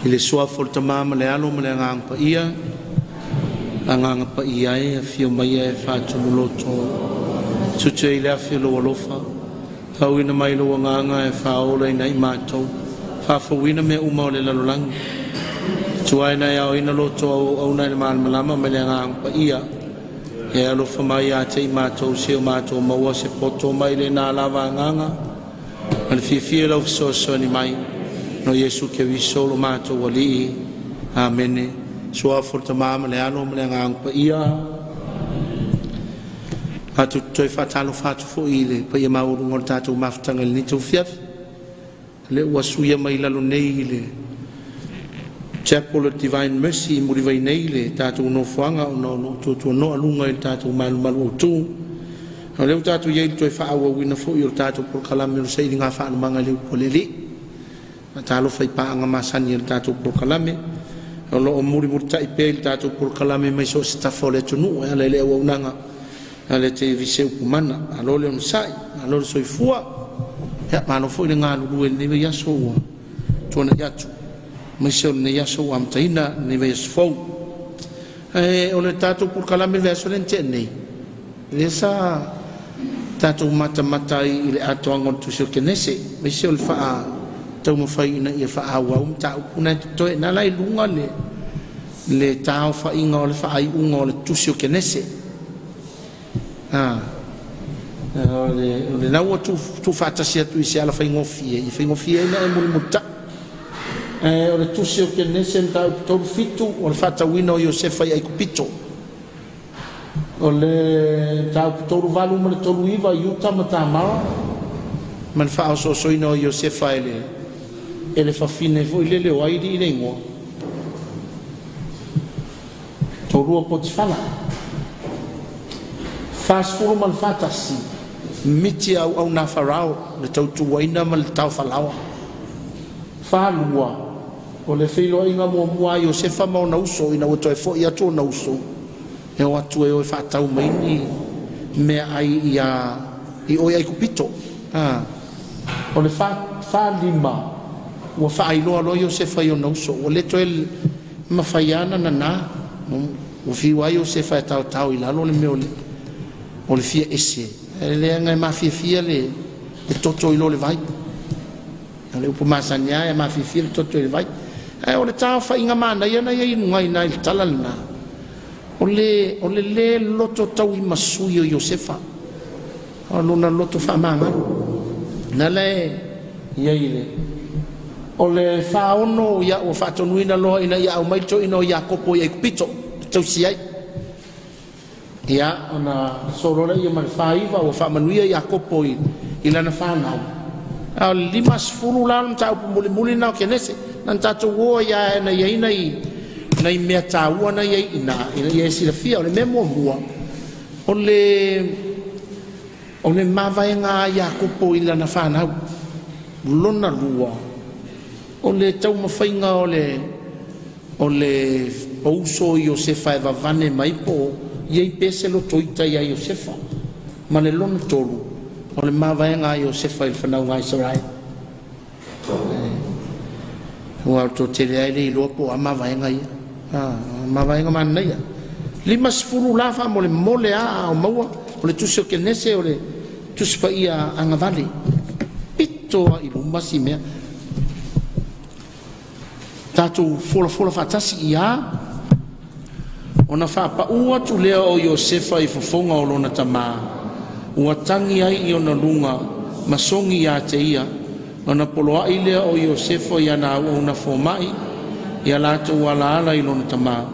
Ile soa foltama ma le alo ma le ngang pa ia. Ngang pa ia e fio mai e fatu loto. Tutu ile fio lo lofa. Tauina mai lo nganga e faola ina i matou. Fafawina me uma le lalolang. Tuaina ya ina loto au na mal malama ma le ngang pa ia. E alo fa mai a te i matou se o matou maua se poto mai le na lava nganga. Al fifia lo so ni mai. No Yesu ke vi solo mato wali amen so forta mama le ano le ngang pa ia atu toi fatalo fatu fo ile pa ia mau ngol tatu maftanga ni tu fiaf le wasuya mai lalo neile chapel of divine mercy muri vai neile tatu no fuanga no tu no alunga il tatu mal tu le tatu ye toi fa awa wina fo il tatu por kala me sei nga fa manga le poleli Talo fai paanga masani il tatu por kalame lo omuri murta ipe il tatu por kalame mai so stafole tunu ale le wonanga ale te viseu kumana alo le sai alo so ifua ya mano foi nga lu ni ya so tona yatu mai so ne ya so am taina ni ve sfo ole tatu por kalame verso lentene esa tatu mata ile atongo tu so kenese mai so fa tau mawhai ina ia wha awa tau puna toi na lai lunga le tau wha inga o le wha ai unga o le tusio kenese le naua tu whatasia tu isi ala whaingofie i whaingofie ina e muli muta o le tusio kenese tau tau fitu o le whatawina o Iosefa i aikupito o le tau tau valu ma le tolu iwa iuta ma tamara man wha o so ina o Iosefa ele fa fine foi le wai di lengo toru Potifara fast for mal fatasi miti au na farao le tau tu waina mal tau falawa falua o le filo inga mo mua Iosefa mo na uso ina o toi fo ia to na uso e o atu e o fa tau mai ni me ai ia i o ai kupito o le fa lima wa failo lo Iosefa yo no so le toel mafaiana na o fi wa Iosefa tau ila lo le meole o le fia ese le nga mafia le toto ilo le vai le upo masanya e mafia le toto le vai o le tau fa inga mana yana ye ngai na il talalna o le loto tau i masuyo Iosefa o luna loto fa manga na le ye o le faono ia o fatonuina lo ina ia o maito ino Iakopo ia kupito tau siai ia ona sorole ia mal faiva o famanuia Iakopo ila na fanau a limas furulan tau muli na kenese nan tatu wo ia na ia na mea taua na ia ia silafia o le memo mua o le mavaenga Iakopo ila na fanau lona lua o le tau mawhainga o le ouso Iosefa e vavane mai po iei pese lo toita ia Iosefa ma le lona tolu o le mavaenga Iosefa il whanau ngai sarai ua to tere ai le iloa po a mavaenga ia mavaenga mana ia lima sifuru lafa mo le mole a o maua o le tusio kenese o le tuspa ia angavali pito a ilumasi mea tatu fola fatasi ia ona fa pa ua tu lea o Iosefa i fofonga o lona tama ua tangi ai i ona lunga masongi ia te ia ona poloa i lea o Iosefa ia na una fomai ia latu wala ala i lona tama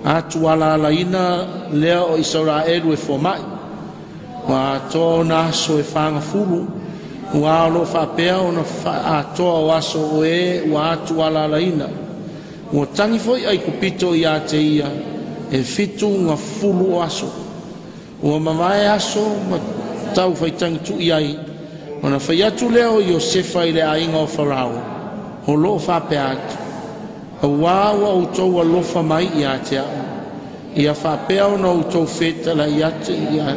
atu wala ala ina lea o Israelu e fomai wa to na so e fanga fulu wa lo fa pea ona fa to waso oe wa atu wala ala ina o tangi foi ai kupito ia te ia e fitu nga fulu aso o mamae aso ma tau fai tangi tu iai ona fai atu leo Iosefa ile ainga o Farao o lo fa pe atu a wawa o tau alofa mai ia te au ia fa pe au na o tau feta la ia te ia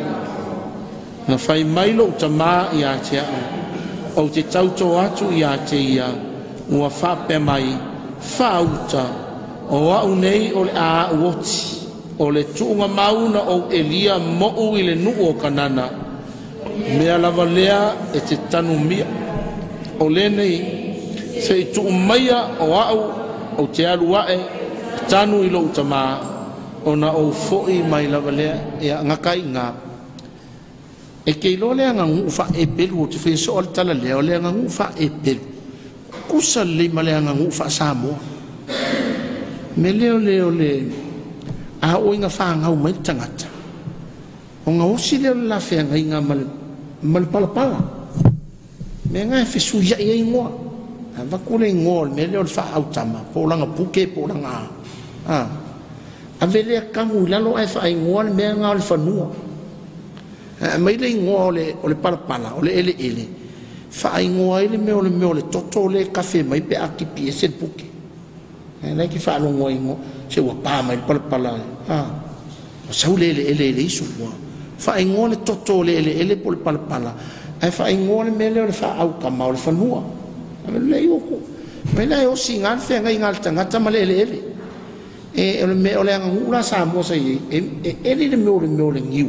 na fai mailo utama ia te au o te tauto atu ia te ia ua fa pe mai fauta o au nei o le a uoti o le tuunga mauna o Elia mo'u i le nuu o kanana mea lava lea e te tanu mia o le nei se i tuu maia o au o te aluae tanu i lo utama o na o foi mai lava lea e ngakai ngā e kei lo lea ngangu ufa e pelu o te wheso o le tala lea o lea ngangu ufa e pelu kusa le ma lea ngangu ufa Samoa me leo le a o inga whaangau mai tangata o ngā osi leo la whea ngai ngā mal palapala me ngai whesu ia ia ingoa wakule ingoa me leo le wha au tama pōlanga puke pōlanga a velea kangu lalo ai wha ingoa le mea ngā le whanua mai le ingoa o le palapala o le ele wha ingoa ele meo le toto le kafe mai pe aki pie se puke nei ki wha alongoa ingoa se ua pā mai le palapala o sau le ele isu wha ingoa le toto le ele po le palapala ai wha ingoa le mea leo le wha au kama o le whanua le ioko mai lai o si ngā whea ngai ngā tangata ma le ele e o le anga ngura Samoa sa i e ele le meo le ngiu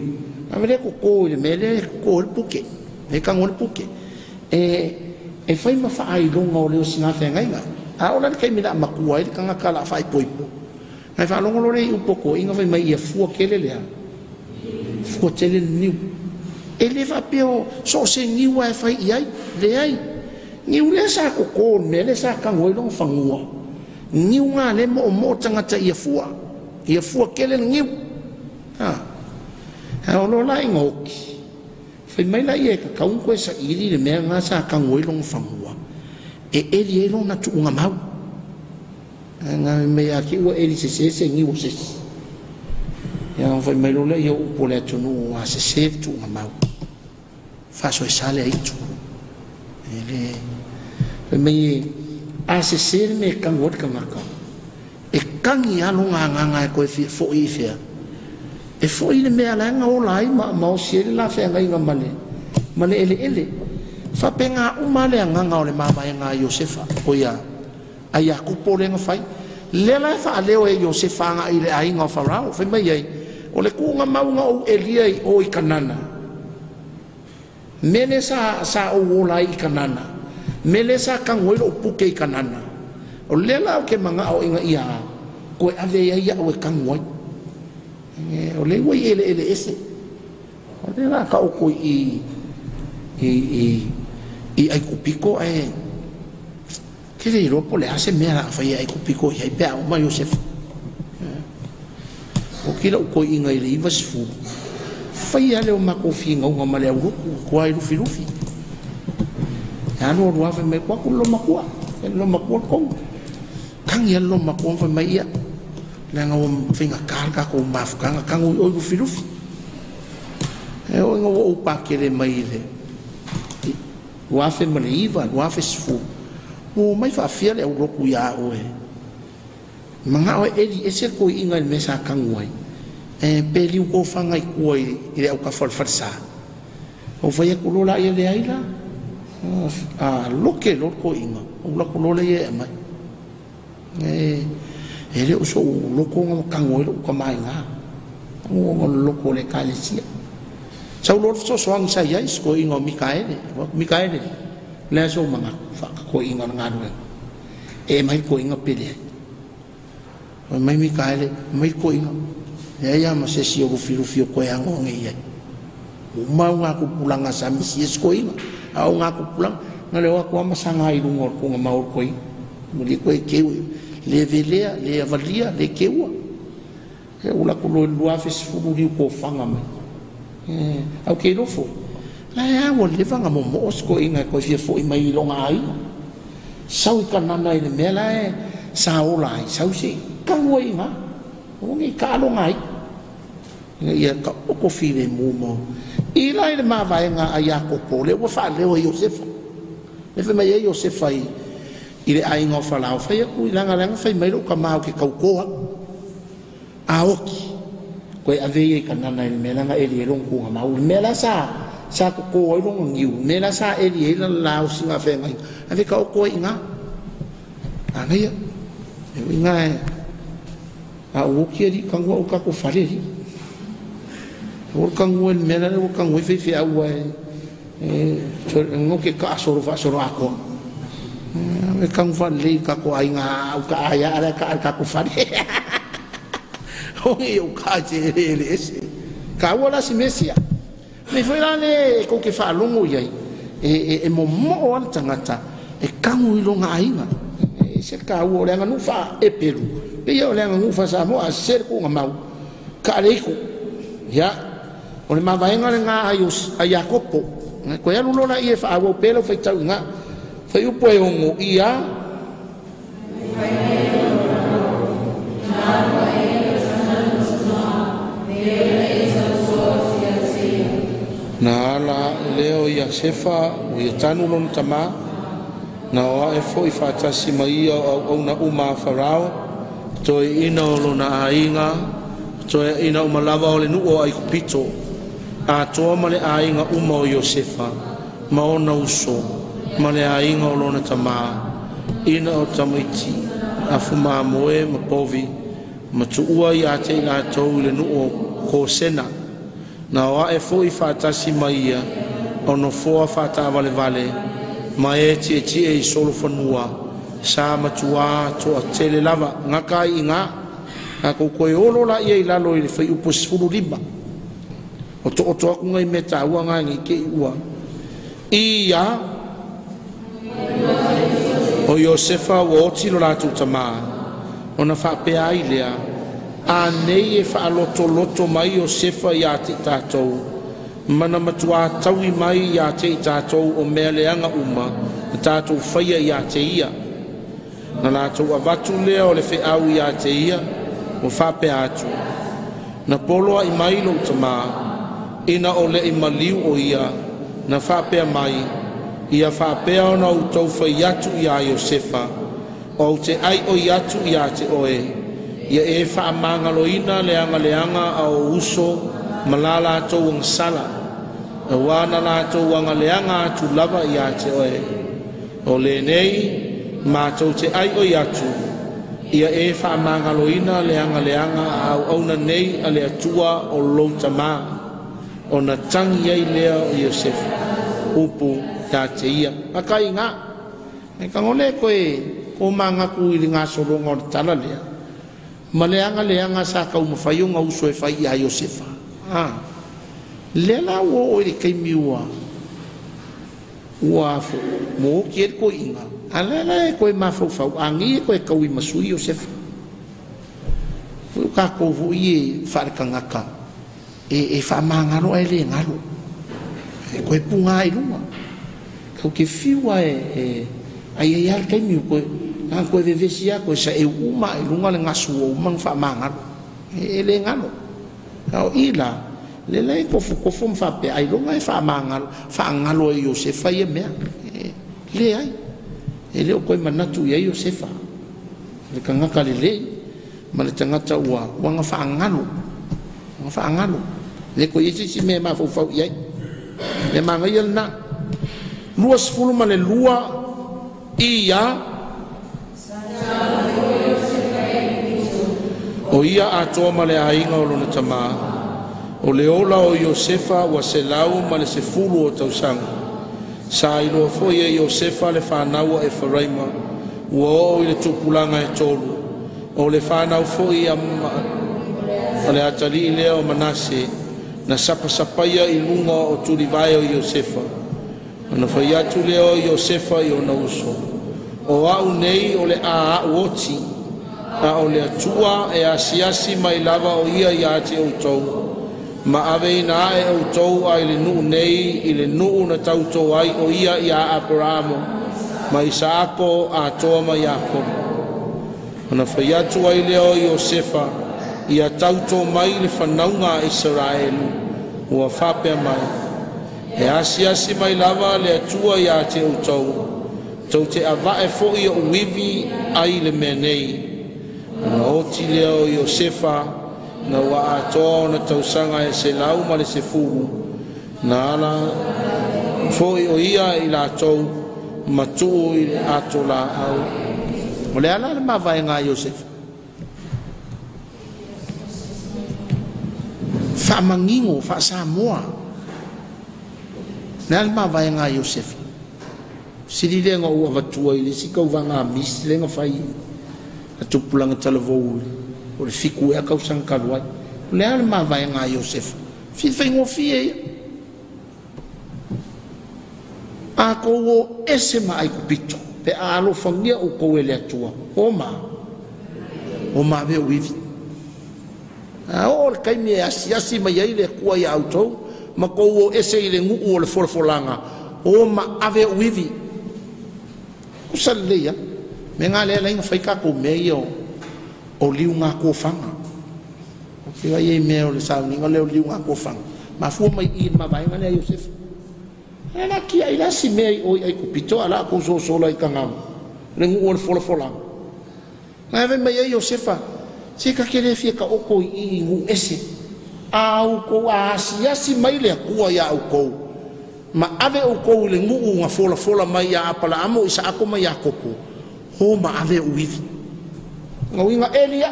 a me le koko i le mea le koko le puke le kango le puke e whai ma wha ai longa o le o si ngā whea ngai ngā a o la kai mina makua i le kanga kala whai poipo ngai wha longa lo le i upoko inga whai mai ia fua kele lea fua tele niu e le wha peo so se niu ai whai iai le ai niu le sa koko me le sa kango i longa whangua niu ngā le mo tangata ia fua kele niu o lo la inga oki whai mai la ia ka kaun koe sa iri le mea ngā sa kango i longa whangua e eri e longa tu unga mau ngā mea ki ua eri se ngiu se ia whai mai lo le ia upo le atunu a se tu unga mau whaso e sale a itu whai mai a se me kangot ka ngaka e kangi alo ngā e koe fo i fea e fo i le mea langa o lai ma o siere la fea ngai ngā male ele whapenga umale a nganga o le mawai ngā Iosefa o ia a Iakupo le ngā whai lela e wha leo e Iosefa ngā i le ainga o Farao whai mai ai o le kuunga maunga o Elia i o i kanana mele sa o wola i kanana mele sa kangoiro o puke i kanana o lela o ke manga o inga ia koe ave ia o e kangoi o le wai ele ese o lela ka o koe i ai kupiko e ke le ropo le ase mea la fai ai kupiko i ai pea o mai Iosef o kila o koe inga i le iwa sifu fai ale o mako finga unga male au ruku kua i rufi ano ruafe me kwa ku lo makua kong kangi lo makua fa mai ia le nga o finga karga ko mafkanga kangu o rufi e o nga o pakele mai le ruafe male iwa ruafe sifu o mai fa fiale au roku ya o e manga o edi ese ko inga me sa kanguai e peli ko fanga i ko i le au ka farsa o vai ko lo la ia le aila loke lo ko inga o la ko lo le e mai ele o so lo ko nga kanguai lo ka mai nga o lo ko le kalesia sa lo so ang sa ia ko inga Mikaele le so manga fa ko inga nga no e mai ko inga pele mai Mikaele mai ko inga ia ma se si o rufi ko ya ngonge ia o mau nga ku pulanga sa misi ko inga au nga ku pulang na le wa ko ma sanga i lungo ko nga mau ko i mo li ko ke le velea le avalia le keua e ula ko lo lua fes fu ni ko fanga mai au ke lo fo la ya wo le fanga mo ko inga ko fie fo i mai longa ai sau kanana i le mela e sa o lai sau si ka wo inga o ngi ka lo ngai ia ka o file mo i lai le mawai nga a Iakopo le wa fa le o Iosefa e fe mai Iosefa i le ainga o Farao fai aku i langa fai mai lo ka mau ke kaukoa a oki koe avei e kanana i le mela nga eli e longu nga mau mela sa ko i longu ngiu mela sa eli e la lao singa fe ngai ave ka o koe inga a ngai Inga a uki ri kangwa o ka ko fale ri o kangwa el mena o kangwa fe awa ngoke ka soro fa soro ako me kangwa le ka ko ainga o ka aya ala ka ko fale o e o ka je le ese ka wala si mesia me foi la le ko ke fa longo yai e mo o al tangata e kangu ilonga ainga se ka o le nganu fa e peru e yo le nganu fa sa mo a ser ko ngamau ka le ko ya o le mavaenga le nga ayus a Jacopo ko ya lulo na ie fa o pelo fa tau nga fa u po ngo ia na la leo ya sefa o ya tanu lon tama na o e foi fa tasi mai o na uma farao to ina lo na ainga to ina uma lava o le nu o ai kupito a to male ainga uma o Yosefa ma ona uso male ainga o lona tama ina o tamaiti a fuma moe ma povi ma tuua ia te ina tau le nu o ko sena na wa e foi fa tasi mai ono foa fa ta vale vale ma e ti e solo fanua sa matua to tele lava ngaka inga a ko ko olo la ia ila lo i fa u posfulu liba o to ku ngai meta wa ngai ke ua ia o Yosefa wo ti lo la tu tama ona fa pe ai lea a nei e fa loto mai Yosefa ya ti tatou mana matua taui mai ya te tatou o meleanga uma tatou faia ya te ia na la tu avatu lea o le fe au ya te ia o fa pe atu na polo ai mai lo tama ina o le imaliu o ia na fa pe mai ia fa pe ona o tau fai atu ya Yosefa o te ai o yatu ya te oe ia e fa mangaloina leanga au uso malala to wang sala wana la to wang leanga tu lava ya te oe o le nei ma to te ai o yatu ia e fa mangaloina leanga au ona nei ale atua o lo tama ona tangi ai lea o Yosef upu ya te ia akai nga e kangole koe o manga ku i nga soronga o tala lea ma leanga sa kau mawhaiunga uso e whai a Yosefa lela o i kei miua ua fo mo ki e ko inga a lela e koe mawhau angi e koe kau i masui Yosefa ka kou hu i e wharekangaka e whamangaro e le ngaro e koe punga i runga kau ke whiwa ai ai al kei miu koe ang koe vevesia koe sa e uma i runga le ngasu o umang whamangaro e le ngaro kau ila le lai kofu mwhape ai runga e whamangaro e Yosefa i e mea le ai e leo koe manatu i e Yosefa le kangaka le lei ma le tangata ua wanga whaangalo le ko isi si me ma fau iai le manga i na luas fulu ma le lua ia o ia atoa ma le ainga o lona tama o le ola o Yosefa wa se lau ma le se fulu o tausanga sa ilo fo ia Yosefa le whanaua e wharaima ua o i le tupulanga e tolu o le whanau fo ia o le atali lea o Manase na sapasapaia i lunga o turivai o Yosefa ana whai atu lea o Yosefa i o na uso o au nei o le a oti a o le atua e asiasi mai lava o ia i ate o tau ma ave na e o tau ai le nuu nei i le nuu na tautou ai o ia i a Abramo ma Isaako a toa ma Iakobo ana whai atu ai lea o Yosefa ia tautou mai le whanaunga Israelu ua whapea mai e asiasi mai lava le atua i a te tau te avae fo'i o uivi ai le mea nei na oti lea o Yosefa na wa atoa na tausanga e se lau ma le se furu na ala fo'i o ia i la tau matuu i ato la au o le ala le mavaenga Iosef fa mangingo fa Samoa le ala mavaenga Iosef sili le nga ua vatua i le sika uvanga mis le nga fai atu pulanga talavou o le fiku e kau sankaluai le ala mavaenga Iosef fi fengo fie a ko o ese mai kupito pe alo fangia o ko ele atua o ma ve wivi a o kai me asi mai ile ku ai auto ma ko o ese ile ngu o le forfolanga o ma ave wivi usalia me ngale la inga fai ka ko me yo o liunga ko fanga o ke vai me o le sa ni ngale o liunga ko fanga ma fu mai I ma vai ngale Iosef ela ki ai la si me o ai kupito ala ko so la ikangam le ngu o le forfolanga ma ve me Iosefa se ka kele fie ka oko I ngu ese au ko asi mai le ku ya au ko ma ave o ko le ngu nga fola mai ya pala amo isa ako mai ya kopo ho ma ave o wivi nga winga elia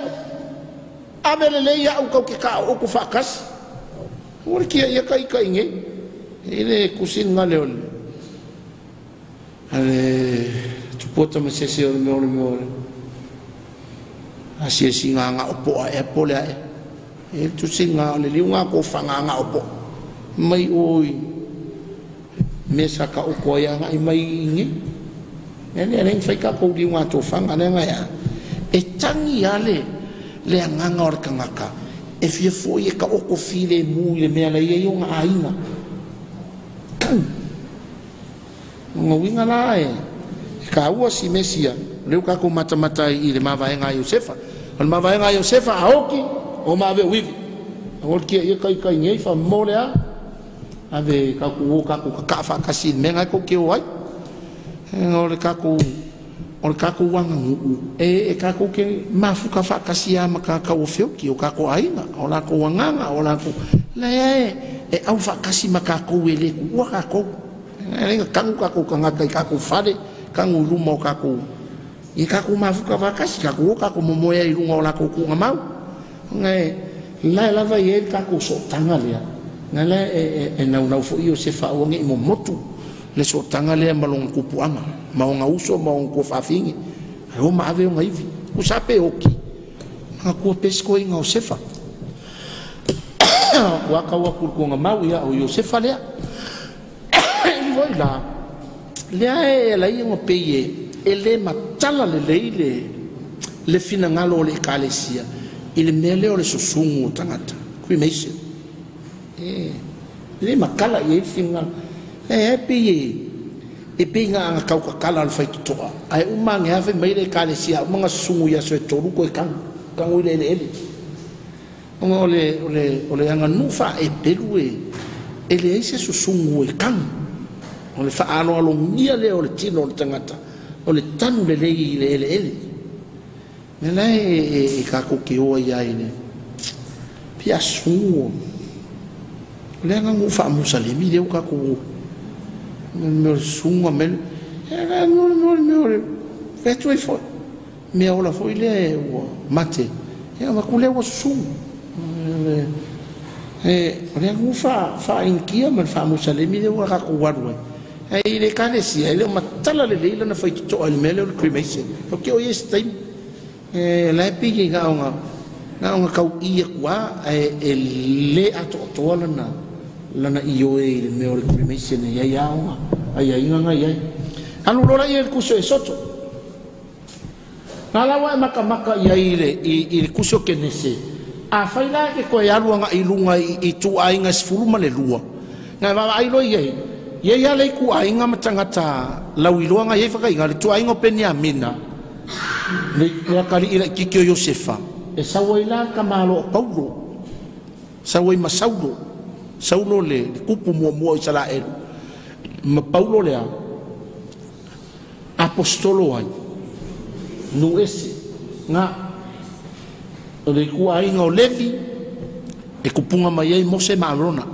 ave le ya o ko ke ka o ko fakas o ki ya kai nge ile kusin ngale ol ale tu pota me se o me asia singa nga opo a pole a e tu singa le liunga ko fanga nga opo mai oi mesa ka oko ya nga mai ngi ene ren fai ka ko liunga to fanga nga ya e tangi ale le nga or kangaka e fie foi ka oko file mu le me la ye nga ainga kan nga winga la e ka ua si mesia leu ka ko mata I le mavaenga Iosefa o le mavaenga Iosefa aoki o mave wivi o ki e kai ngei fa molea ave ka ku ka fa kasi menga ko ke oi o le ka ku wanga e ka ku ke mafu ka fa kasi ama ka o feo ki o ka ko ainga o la ko wanga o la ko la e au fa kasi maka ko ele ku ka ko e ka ko ka ko fale kangu luma o kako I kako mafuka vakasi kako momoya I lunga o la ko kunga mau ngai la lava ye kako so tanga lea ngala e nau fo Iosefa o ngi momotu le so tanga lea malong kupu ama maonga uso maong ko fafingi o ma ave ngai vi usape oki ngako pesko inga Iosefa waka waku kunga mau ya o Iosefa lea voi la lea la ingo peye ele matala le fina ngalo le kalesia ile mele o le susungu tangata kui meise le makala ye finga peye e pinga nga kau kala al fai toa ai uma nge ave mai le kalesia mga susungu ya so toru ko kan ele ole anga nufa e pelue ele ese susungu e kan ole fa alo ngia le ole tino le tangata ole tanu le ele nela e ka ko ke o ya ine pia sungo le nga ngu fa musalemi le ka ko me sungo mel era no veto e fo me ola fo ile mate ya ma kule o sungo le ngu fa inkia man fa musalemi le ka ko wadwa ai le kalesia ile matala le na fai to al mele o cremation porque o yes time la pigi ga nga kau ia kwa le ato lana io e le me o cremation ya nga ai nga ya anu lola ia kuso e soto nala wa maka ia ile kuso ke nese a fai la ke ko ya luanga ilunga I tu ainga sfuluma le lua nga va ai lo ia ia le ku ainga matangata lauiloanga ia whakainga le tu ainga penia mina le kari ila kikio Iosefa e sawa ila kamalo Paulo sawa I Saulo le kupu mua I sala elu ma Paulo lea apostolo ai nu ese nga le ku ainga o Levi e kupunga mai ai Mose ma Arona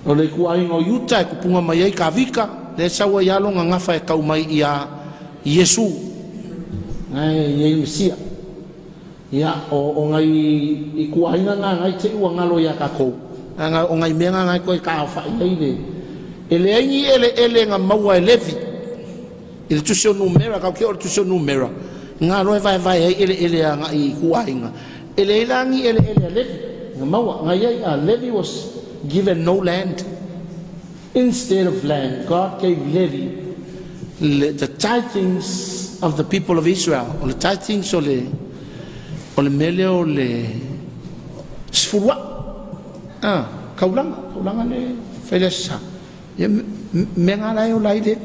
o le ku ainga o Yuta e kupunga mai ai Kavika le sawa ialo nga ngafa e kau mai ia Yesu ngai Mesia ia o ngai I kuaina ngai te ua ngalo ia kako o ngai menga ngai koe ka fa ile ele aingi ele nga maua Levi ele tusio numera ka ke o tusio numera ngalo vai ele nga I kuaina ele langi ele Levi nga maua ngai Levi was given no land. Instead of land, God gave Levi the tithings of the people of Israel, or the tithings o le mele o le sfurua. Kaulanga le felesa. Menga lai o lai de.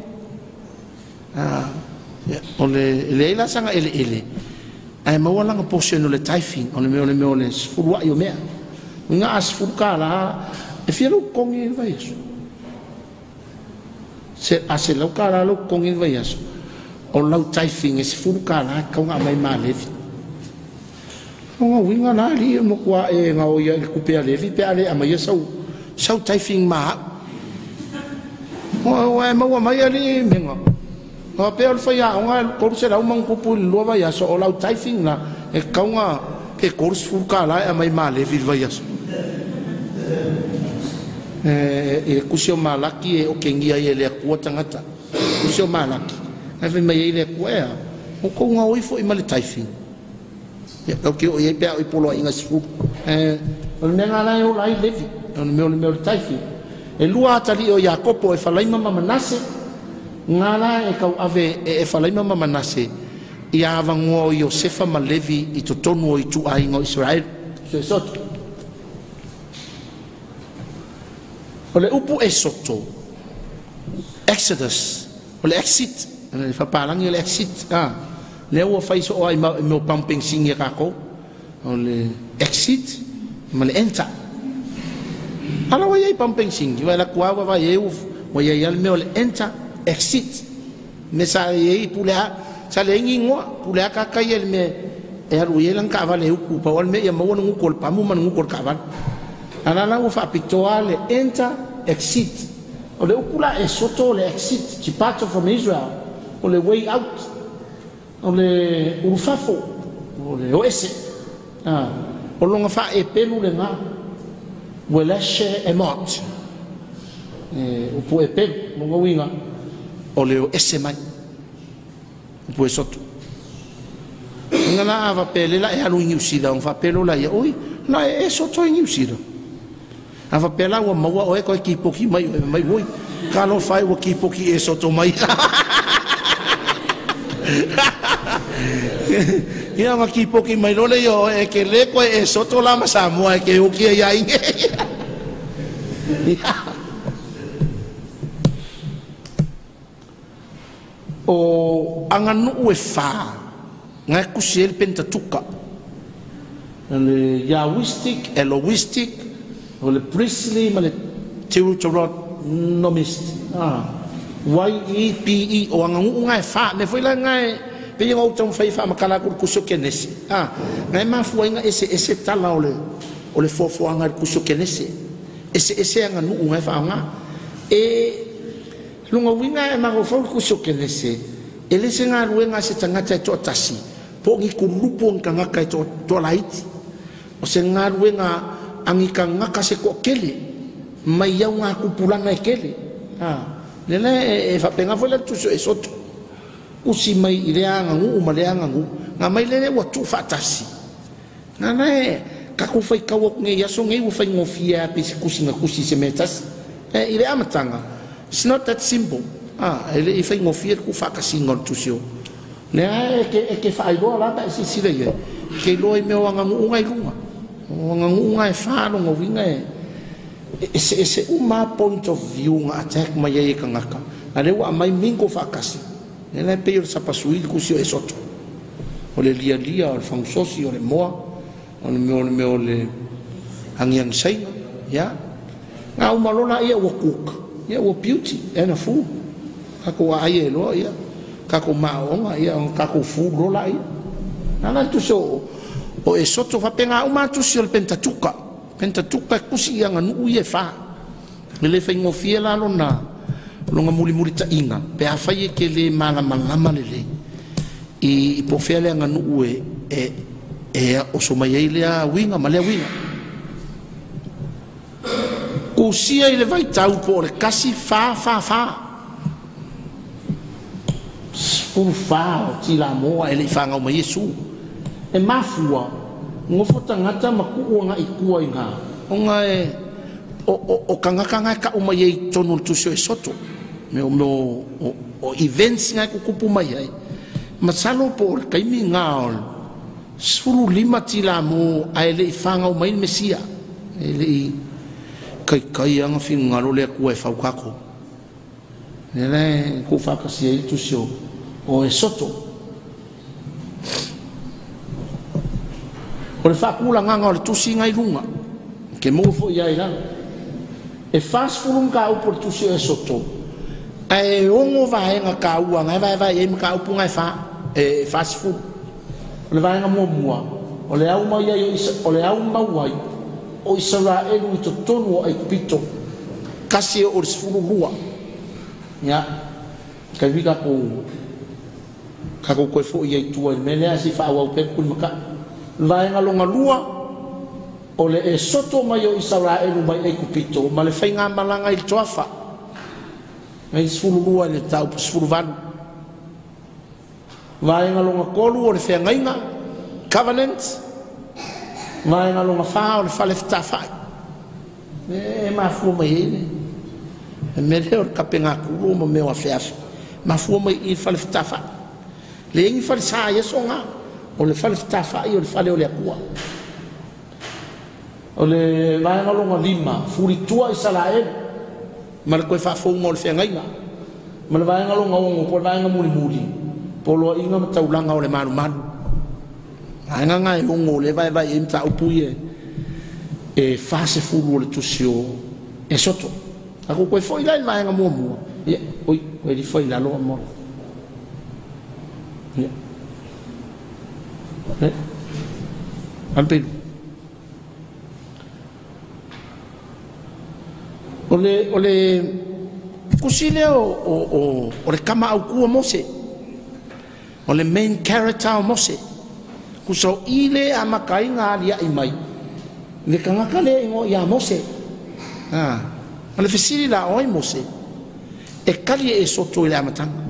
O le ela sanga ele. Ai mawalanga portion o le tithing, o le me o le sfurua yo mea. Nga asfuka la e fiero kongi vai eso. Se lau kara lau kongin vai aso o lau tithing e se furu kara kaunga mai ma Levi o nga winga na li mo kwa e nga o ia kupea Levi pe ale ama ia sau tithing ma o e maua mai ali menga o pe al faya o nga koru se lau mang pupu lua vai aso o lau tithing na e kaunga ke koru se furu kara e mai ma Levi vai aso e kusio malaki e o kengia e le akua tangata kusio malaki ai vai mai le akua o ko nga oi fo I male tithing ya o o ye pe o polo inga sifu o le nga la o lai Levi o le me tithing e lua tali o Jakopo e falai mama Manase nga la e kau ave e falai mama Manase ia avangoa o Iosefa ma Levi I totonu o I tu ainga o Israel so soto o le upu e soto Exodus o le exit le fapalangi le exit le ua fai so ai me pamping singi kako o le exit ma le enter ala wa ai pamping singi wa la kwa wa ye wa ye yal me o le enter exit me sa ye pula sa le ngi ngo pula ka ka ye me e alu ye lan ka va le uku pa wal me ye mo ngu kol pa mu man ngu kol ka va ana la fa pictorial enter exit o le ukula e soto le exit departure from Israel o le way out o le urfafo o le oese o longa fa e pelu le nga weleshe e mot o pu e pelu longa winga o le oese mai o pu e soto nga la ava pele la e alu ingiusida on fa pelu la ia oi la e soto ingiusida ava pela wa maua o e ko ki poki mai voi kalo fai wa ki poki e soto mai ia ma ki poki mai lo le yo e ke le ko e soto la ma Samoa ke o ki ya inge o anganu e fa nga kusel Pentateuka le Yahwistic Elohistic o le priestly ma le Deuteronomist YEPE o angangu ngai fa me foi la ngai pe yo tong fai fa makala ku kusokenesi ngai ma fu nga ese tala o le fofo anga kusokenesi ese anga nu ngai fa nga e lunga winga ma ko fo kusokenesi ele se nga ruenga se tanga to tasi po ngi ku lupo nga ka to laiti o se nga ruenga angika ngaka se ko kele mai ya nga ku pulanga kele nele e fa penga fola tu so esoto usi mai ile anga ngu male anga ngu nga mai le wa tu fatasi na ka ku fai ka wo nge ya so nge wo fai ngofia pe se kusi nga kusi se metas ile amatanga it's not that simple ele e fai ngofia ku fa ka singon tu sio ne ke fa do la ta si le ye ke lo me anga ngu ngai lunga ngai fa no ngo winga ese uma point of view nga attack mai e kangaka ale wa mai mingo fa kasi ele pe yo sapasui ku sio esoto o le lia o fangsosi o le moa o me o le angiang sai ya nga umalola ia wo cook ia wo beauty and a food kako ai lo ia kako maonga ia kako food lo lai nana tu so o esoto fa penga uma tu sio Pentateuka kusi yang anu ye fa le fa ngofia la lona longa muli ta inga pe afa ye ke le mala le I po fele nganu o so mai ele a winga ma le winga o sia ile vai tau po le kasi fa por fa ti la mo ele fanga o Yesu e mafua ngo fota ngata maku nga ikua inga nga o kanga ka o mai tonu tu so soto me o events nga ku kupu mai ai masalo por kaimi ngaol sfulu lima tila mo ele fanga o mai mesia ele kai ang fingalo le ku e faukako ele ku fa kasi tu so o soto o le fa kula nga ngol tu singa i lunga ke mo fo ia ira e fast food ka o por tu so soto ai ongo vai nga ka ua nga vai e ka upunga fa e fast food o le vai nga mua o le au mai o le au mai o Israel i to tonu ai pito kasi o sfulu lua ya ka vika ko fo ia tua mele asi fa wa pe kul maka vai nga longa lua o le e soto mai o Israel mai ai pito ma le fainga malanga i toafa ngai sfulu lua le tau sfulu vanu vai nga longa kolu o le fengainga covenant vai nga longa fa o le fale ftafa e ma fu mai ele e mele o kapenga kulu mo me wa fiaf ma fu mai i fale ftafa le ngi fale sa yesonga o le fale ftafa i o le fale o le akua o le vai nga longa lima furi tua Israel ma le koe fa fo mo le fengainga ma le vai nga longa o po vai nga muri polo inga mataulanga o le maru anga nga e ongo le vai e mta upuie e fase fulu le tusio e soto ako koe foi la vai nga mo ye oi koe di foi la lo mo ye ampe ole kusile o le kama au ku Mose o le main character o Mose kuso ile ama kainga dia imai le kanga kale ngo ya Mose ale fisili la o Mose e kali e soto ile amatanga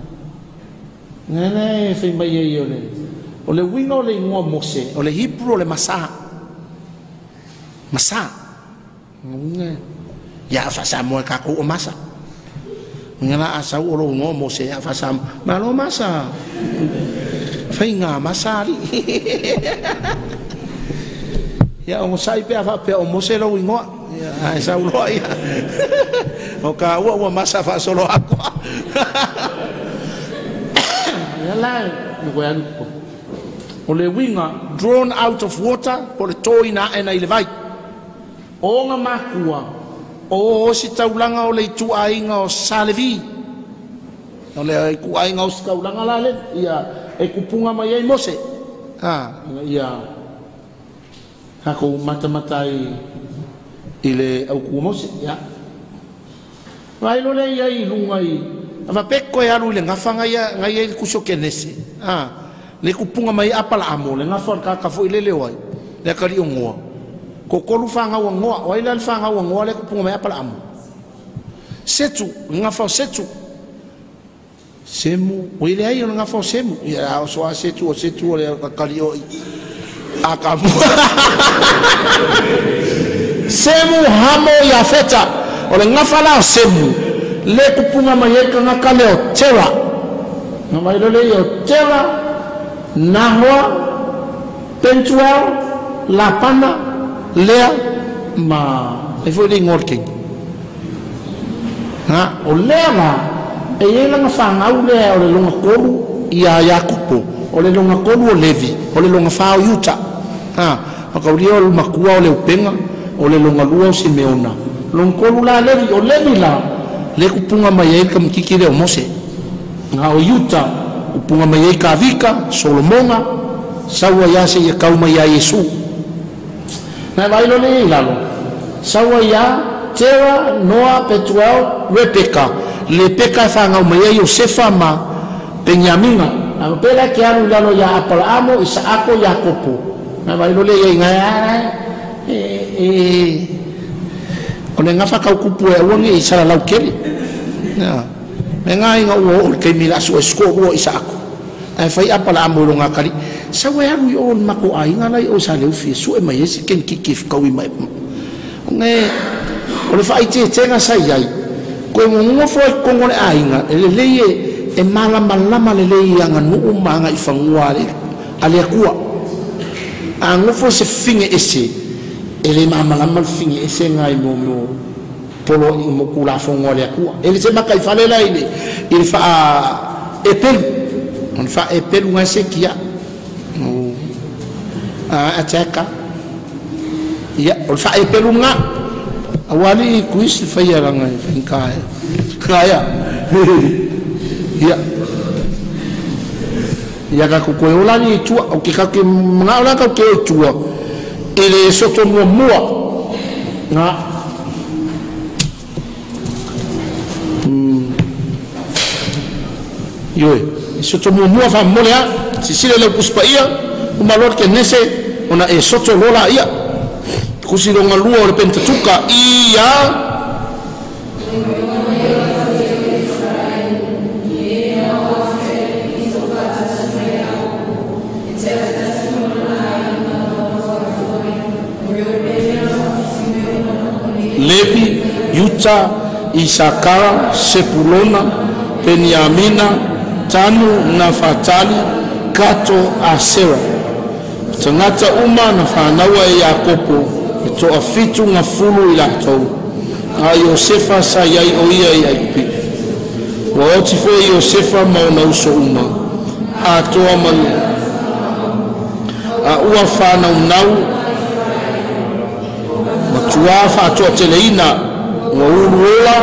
nene fe mai ye o le wingo le ngo Mose o le Hebrew le masa ya fa sa mo ka ko o masa ngala asa o lo ngo Mose ya fa sa ma lo masa fainga masari ya o sai pe fa pe o Mose lo wingo ya sa ulo ya o ka o masa fa solo ako ya la ko ya o le winga drawn out of water por toina ena ile vai o nga makua o si taulanga o le tu ainga o Salevi o le ku ainga o taulanga la le ya e kupunga mai ai Mose ia hako mata-matai ile au ku Mose ya vai lo le ai lungai ava pekko ya lu le ngafanga ya ngai ku sokenese le kupunga mai apala amo le ngafa ka fo ile le wai le kali ngoa ko kolu fanga wa ngoa wai le fanga wa ngoa le kupunga mai apala amo setu ngafa setu semu o ile ai nga fo semu ya so a setu o le kali o akamu semu hamo ya feta o le nga fala semu le kupunga mai ka nga kale o tera nga mai le o tera nahwa pentual lapana lea ma e foi de ngorking o lea e ele nga fanga ule o le longa kolu ia Yakupo o le longa kolu o Levi o le longa fa o Yuta o ka uri o makua o le upenga o le longa lua o Simeona longa kolu la Levi o Levi la le kupunga mai e ka mkikire o Mose nga o Yuta kupunga mai e ka vika Solomonga sawa ya se ya kauma ya Yesu na vai lo le lalo sawa ya Tera Noa Petuel Rebecca le peka fanga o mai Josefa ma Benjamina pela ke alu lalo ya apala amo Isaako Yakopo na vai lo le ngai o le ngafa ka kupu e wongi Isara lau keri na me ngai nga o ke mila so esko o Isaako ai fai apala amo lo ngakari sa we alu yo mako ai nga lai o sa le fi so e mai ese ken kikif ka wi mai ngai o le fai te nga sai ai ko mo foi ko ngone ai nga le e malama le anga no manga I fanguare ale akua anga fo se finge ese ele malama finge ese ngai mo polo I mo kula fanguare akua ele se makai falela ele fa epel on fa epel nga se kia ataka ya on fa epel nga awali kuis fa ya nga finkai kaya ya ka ko ola ni tua o ki ka ke nga ola ka ke tua ele soto mo nga yo soto mo fa molea si sile le puspa ia o malor ke nese ona e soto lola ia kusilo nga lua o le pentatuka ia Levi, Yuta, Isakara, Sepulona, Benyamina, Tanu, Nafatali, Kato, Asera. Tangata uma na whanaua e Yakopo, e toa fitu ngā fulu I latou. A Iosefa sa iai o ia I aipi. Wa oti fo Iosefa mauna uso uma. A toa manu. A ua whanau nau, tua fa to teleina wa uruola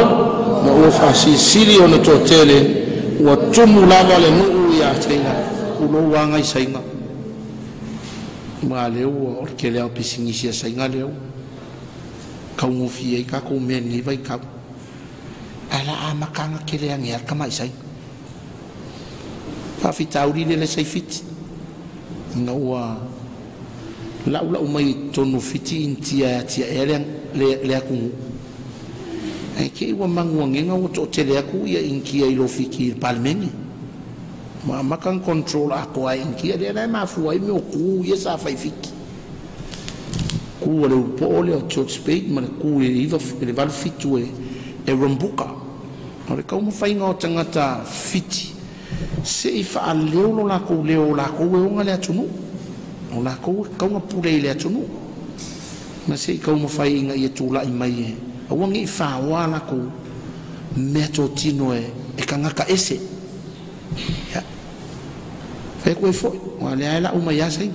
ma o fa sili ona to tele wa tumu lava le mu ya tena ulo wanga I sainga ma leo o ke le pisingi sia sainga leo ka mo fie ka ko men ni vai ka ala amakanga ke le ngia ka mai sai fa fitauri le sai fit no wa la mai tonu fiti intia tia le aku ai ke wa manguangenga o to tele aku ia inkia I lo fiki palmengi ma makan control ako ai inkia le na mafu ai me ku ia sa fai fiki ku le pole o church spade ma ku e iva le val fitu e rombuka ore ka mo fai ngo tangata fiti se fa leo la ko e unga le atunu ona ko nga pule le atunu na se ka mo fai nga ia tula I mai a wangi fa wala ko meto tino e kanga ka ese ya fe ko fo wala ala uma ya sai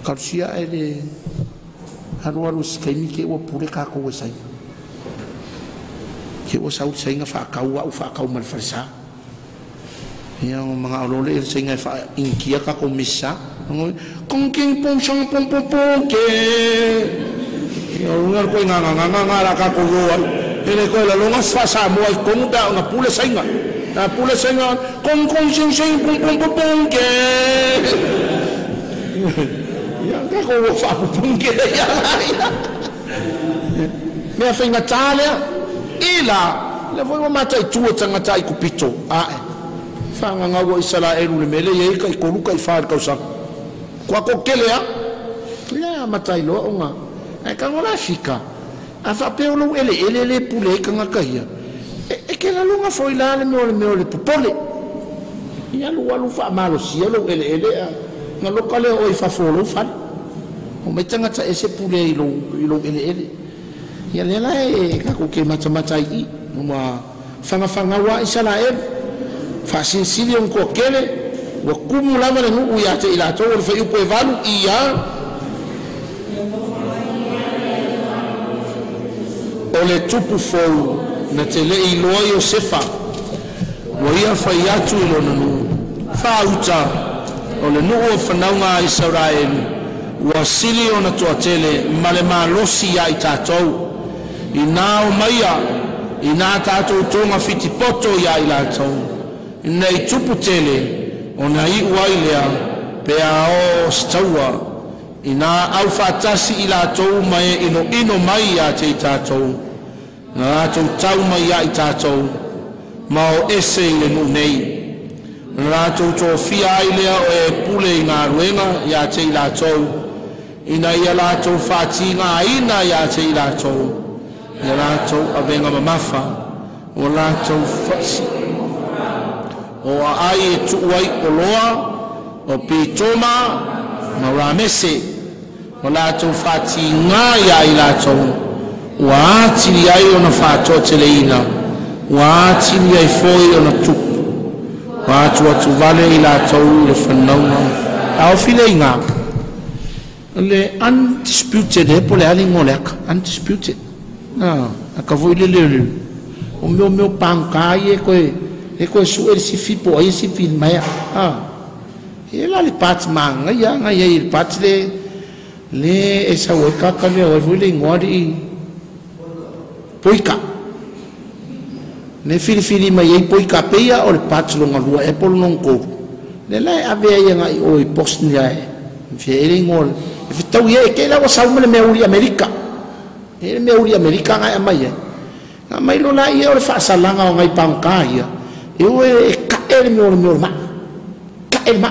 ka sia ele haru skemi ke wa pure ka ko sai ke o sau sai nga fa ka mal farsa yang mga olole sai nga fa inkia ka ko misa con king pong song pong ke yo ngar ko nga la ka ko yo ele ko la lo ngas fa sa mo ko da nga pule senga con sing pong ke ya ka ko fa pong ke ya me fa nga tale ila le voi mata I tuo tanga tai kupito fa nga wo isala elu le mele ye ka ko luka I fa ka sa kwa ko kelea ya matai lo nga ai ka ngola fika a fa pe lo ele pule ka nga kahia e ke la lunga foi la le me popole ya lu walu fa malo si lo ele nga lo kale o fa folo fa o metanga ta ese pule lo ele ya le la e ka ko ke mata I ma fanga wa isala e fa sili on ko kele wa kumula mala nu ya te ila to fa yupo evalu ia ole tupu fo na tele I lo Iosefa wa ia fa yatu ilo nu fa uta ole nu o fa nga Israel wa sili ona to tele male malosi ya itato ina o maya ina tato tonga fiti poto ya ila to ina tupu tele ona i uai lea pea o staua ina au fatasi ila tou mai ino mai ya te tatou na tou tau mai ya i tatou ma o ese le nu nei na tou to fia ai lea o e pule i ngā ruenga ya te ila tou ina ia la tou fati ngā ina ya te ila tou ia la tou avenga mamafa o la tou fasi o ai e tuai o loa o pitoma ma ramese o la tou fati ngā ia i la tou wa atiri ai o na fato te leina wa atiri ai foi o na tupu wa atu vale i la tou le whanaunga au file ngā le undisputed e pole ali ngoleka undisputed a ka voi le o meu pankai e koe su e si fipo ai si fin mai e la le pat manga ya nga ye pat le e sa o ka le o voi le ngori poika ne fili mai e poika peia o le pat lo ngalua e pol non ko le la ave ya nga o i post ni ai fiere ngol e fitau ye ke la wa me uri america e me uri america nga mai lo la ye o fa salanga o ngai pankai e o e ka el me ma ka el ma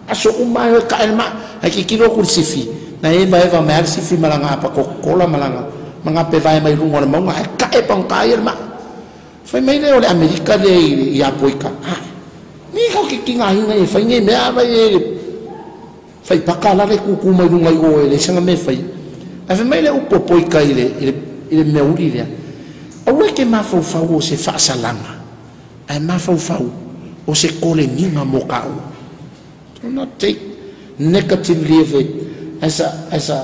aso uma e ka el ma ai ki kilo kursifi na e vai va me sifi malanga pa kola malanga manga pe vai mai lungo le manga e ka e pankai el ma foi mai le o le america le ia poika ni ko ki kinga hinga e fai nge me ava e fai pakala le kuku mai lunga i o ele sanga me fai ave mai le upo poika ile me uri le au e ke mafau o se fa salanga ai mafau o se kole ninga mo ka o do not take negatively of it as a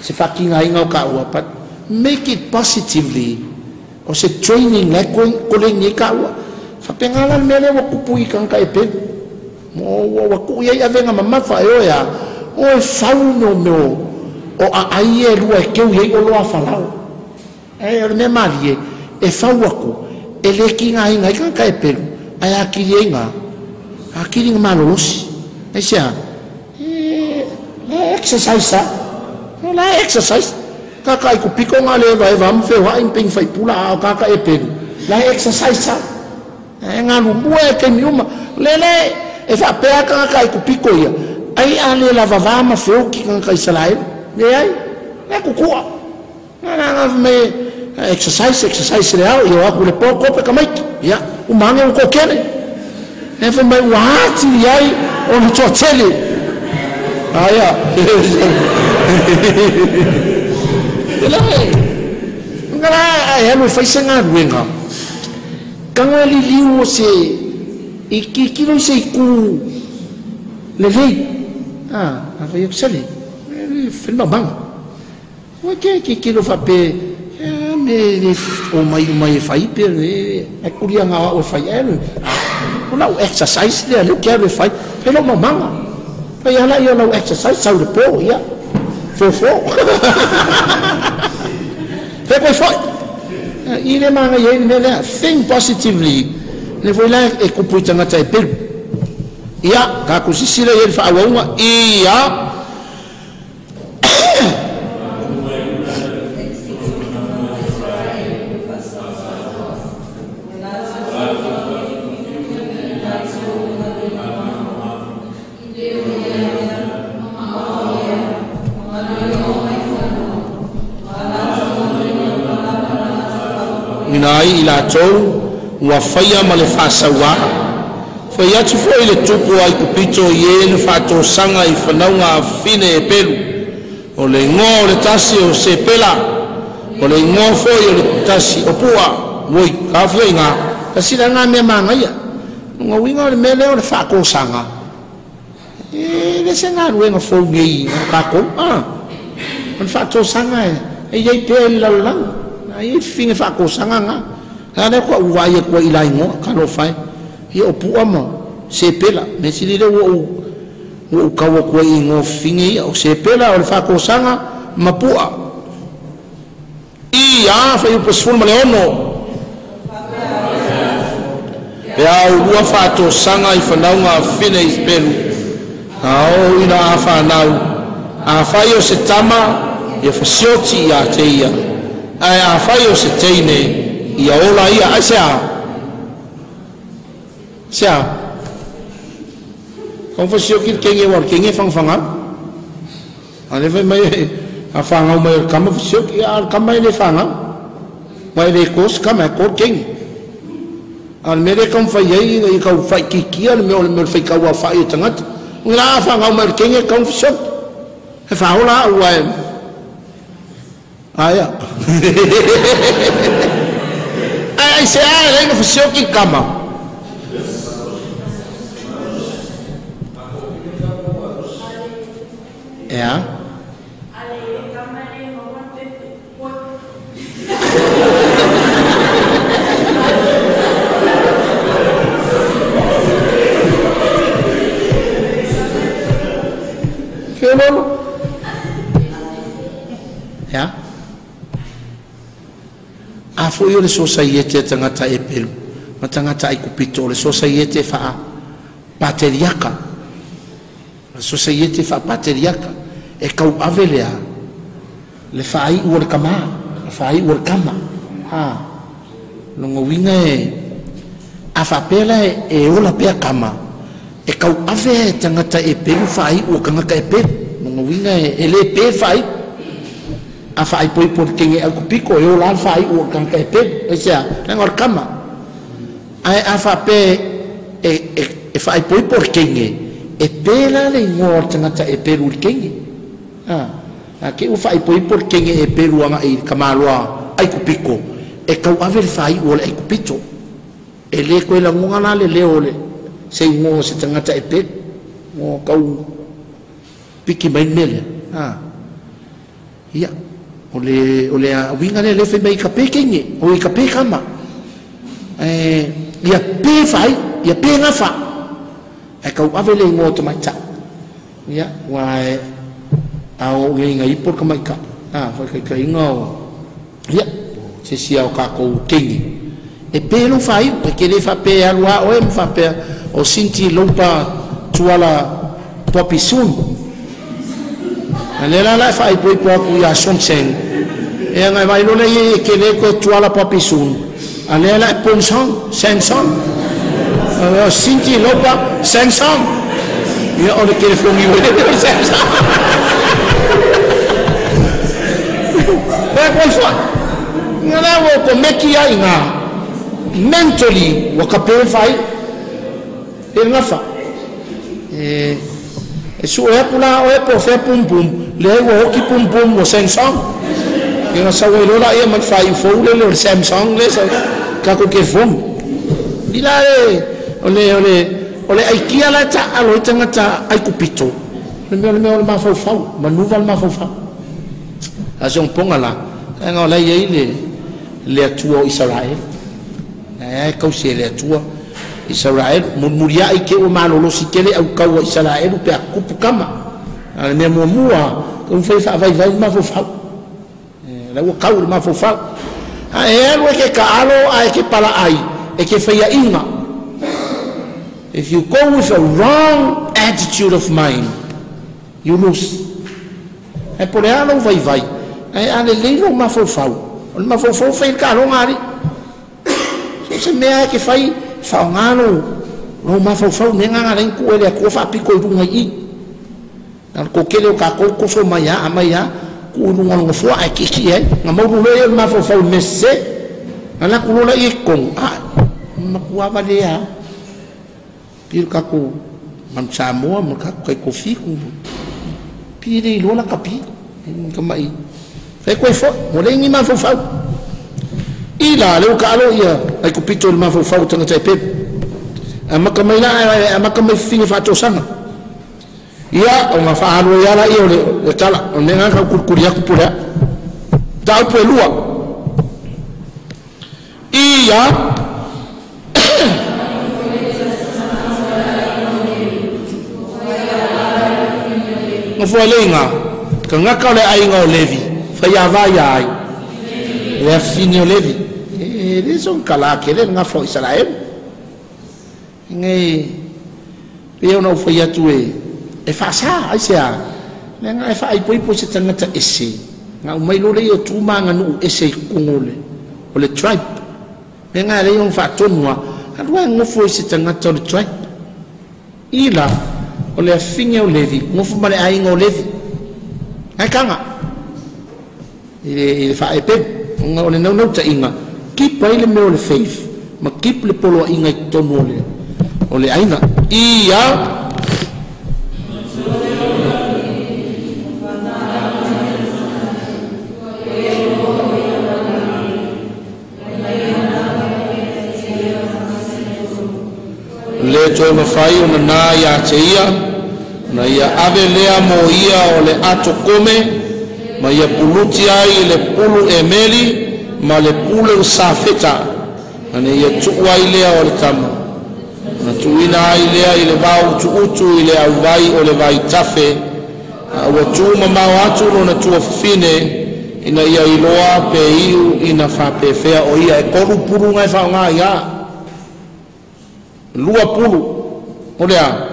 se fucking ainga ka o but make it positively o se training le kole ni ka o fa pengala me le o kupu i kan ka e pe mo wa ku ia venga mama fa yo ya o fau no meu o ai e lua ke o ye o lo afalao e me marie e fau aku e le kinga inga kan ka e pelu ai akiringa malosi e sia exercise la exercise ka ku piko ngale vai vam fe wa imping fai pula ka e pelu la exercise e ngalu bue ke miuma lele e fa pea ka ku piko ia ai ale la vavama feu ki kan ka salai ne ai e ku ku na me exercise le au yo aku le poko pe kamai ya o mange o kokene e fa mai wati ai o no totele aya ngala ai no fai senga ruenga kanga li liu se iki kilo se ku le avei sali filma bang o que kilo fa pe me o mai fai pe e kuria nga o fai o la exercise le quero fai pelo mamanga fa ya la yo la exercise sau de po ya fo pe foi ile manga ye ne la think positively ne foi lá e kupuita ngata e pelu ia ka kusisira ye fa awa ia inai ila tou wa faia ma le fasaua faia tu foi le tupu ai kupito ye le fato sanga i fanaunga fine e pelu o le ngo le tasi o se pela o le ngo foi o le tasi o pua moi ka foi nga kasi la nga me manga ia nga winga le mele o le fako sanga e le senga ruenga fo ngei ka ko on fato sanga e ye pel la ai finge fako sanga nga ana ko uai ko ilai ngo ka lo fai i o pu amo se pela me si le o ka wo ko i ngo finge o se pela o fa ko sanga mapua i a fa i posful male ono e au lua fato sanga I whanaunga whine I pelu ao ina a whanau a whai o se tama ia whasioti ia te ia ai a whai o se teine ia ola ia ai sea kong whasioki kenge war kenge whangwhanga ane whai mai a whangau mai kama whasioki a kama ine whangau mai re kos kama kor kenge an mere kam whai ei I kau whai kikia me ole me whai kau a whai o tangata ngā whangau mai kenge kong whasioki he whaola ua e aya ai se ai reina whasioki kama yeah. Yeah. A foi o le societe tangata e pelu, ma tangata ai kupito le societe fa pateriaka. Le societe fa pateriaka e kau avelea le fai o kama, le fai o kama. Ha. Longo winga e a fa pela e ola pe kama. E kau ave tangata e pelu fai o kanga ka e pelu. Longo winga e le pe fai a fai poi por kenge al kupiko e ola fai o kanga ka e pelu. E sea, ngor kama. Ai a fa pe e fai poi por kenge e pela le ngor tangata e peru kenge a ke u fai poi por kenge e peru anga I kamaloa ai kupiko e kau ave fai o le ai kupito e le ko la ngona le ole se ngo se tangata e pe ngo kau piki mai mele ia ole a winga le fe mai ka pe kenge o I ka pe kama ia pe fai ia pe nga fa e kau ave le ngo to mai ta ia wae au ngai por ka mai ka foi ka ngo ia se sia o ka ko kingi e pelo fai perché le fa pe alwa o em fa pe o sinti lompa tuala popisun alela la fai poi poco ya sonchen e ngai vai lo le che le ko tuala popisun alela ponson senson Sinti lopa sensong ya ole kere fongi wede sensong e fa ngala wo ko meki ya inga mentally wa kapel fai e ngafa e su e pula o e po fe pum pum le wo ki pum pum wo sensong nga sa wo lo la e man fai fo le sensong le sa ka ko ke fom dilare ole ai kia la ta alo tangata ai kupito le me ma fau manuva ma fau a son ponga la nga la ye le atua Israel e kau se le atua Israel muria ai ke o malolo si kele au kau Israel pe akupu kama ale me mua un foi fa vai ma fau la o kau ma fau a e ke ka alo ai ke pala ai e ke faia inga. If you go with a wrong attitude of mind, you lose. E por ela vai. E ale leiro ma fofau. O ma fofau fai ka lo ngari. Se me que fai fa ngano. No ma fofau me nga ngaren ku ele ko fa piko du ngai. Al ko kele ka ko so maya amaya ku lu ngalo fo a kiki e. Nga mo le ma fofau messe. Ala ku lo la ikong. Ma ku avale ya. Pir kako man Samoa man kako kai kofi ku pire lo la kapi kamai fai ko fo mo le ni ma fo fa ila le ka alo ia ai ko pito ma fo fa tanga tai pe ama kamai la ama kamai fini fa to sanga ia o ma fa alo ia la ia le tala o nenga ka kurkuria ku pura ta po lua ia no foi lenga que ngaka le ai ngo levi foi vai ai le finio levi e son kala que le nga foi Israel ngai peo na foi atu e fa sa ai sia le ngai fa ai poi se tangata ese nga mai lo le o tu manga no ese kungole o le tribe me ngai le on fa tonua adua ngo foi se tangata le tribe ila o le finge o levi ngo fu male ai ngo levi ai kanga ile fa e pe ngo le no ta inga keep ile me o le faith ma keep le polo inga tonole o le ainga ia le toi mafai ona na ia te ia na ia ave lea mo ia o le ato kome ma ia puluti ai le pulu e meli ma le pulu safeta ane ia tuua ai lea o le tama na tuina ai lea i le vau tuutu i le au vai o le vai tafe ua tu mamau atu lona tua fine ina ia iloa pe iu ina whapewhea o ia e koru puru ngai whaonga ia lua pulu o lea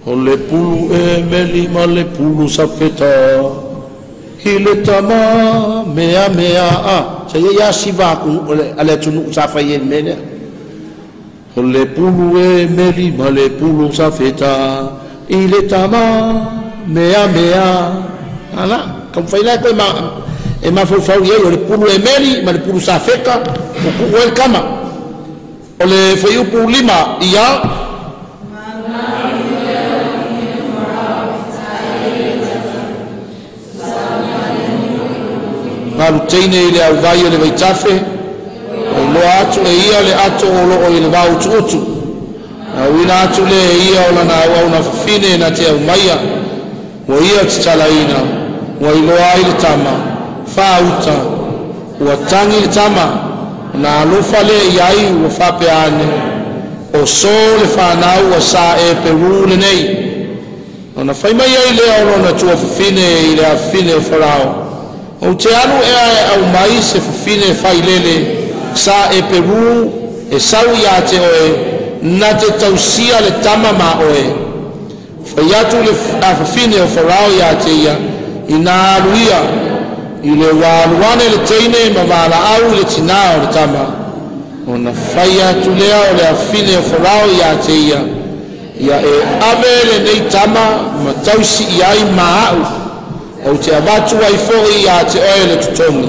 o le pulu e meli ma le pulu safeta i le tama mea mea sa ia sivaku ale tunu safai e mele o le pulu e meli ma le pulu safeta i le tama mea mea ala kam fai lai koe e ma fau ia o le pulu e meli ma le pulu safeta o ku o el kama o le fai upu lima ia ngalu teine i le au vai o le vaitafe o loa atu e ia le ato o loo i le vau tuutu auina atu le ia o lana au na fine na te au maia ua ia titalaina ua iloa ai le tama fauta ua tangi le tama na alofa le iai ua fapeane o so le fanau ua sa e peru lenei ona fai mai ai lea o lona tua fine i le afine o farao o te alu e au mai se fine fai lele sa e peru e sau ia te oe na te tausia le tama ma oe fai atu le fine o farao ia te ia i nā aluia i le waluane le teine ma wala au le tina o le tama o na fai atu lea o le fine o farao ia te ia e ave le nei tama ma tausi iai ma au o te abatu ai fori ia te oe le tutongi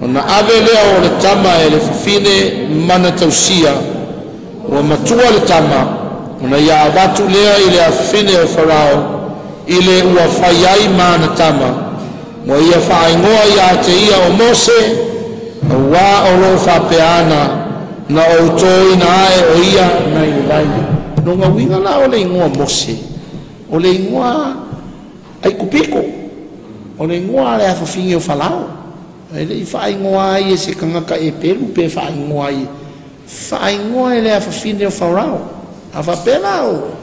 o na ave lea o le tama e le fine mana tausia o matua le tama o na ia abatu lea i le fine o farao i le ua fai ai mana tama mo ia whaingoa ia te ia o Mose a wā o lo whapeana na o toi na ae o ia na i vai no ngā winga la o le ingoa Mose o le ingoa ai kupiko o le ingoa le awhawhingi o whalao e le i whaingoa ai e se kangaka e peru pe whaingoa ai whaingoa e le awhawhingi o whalao a whapena o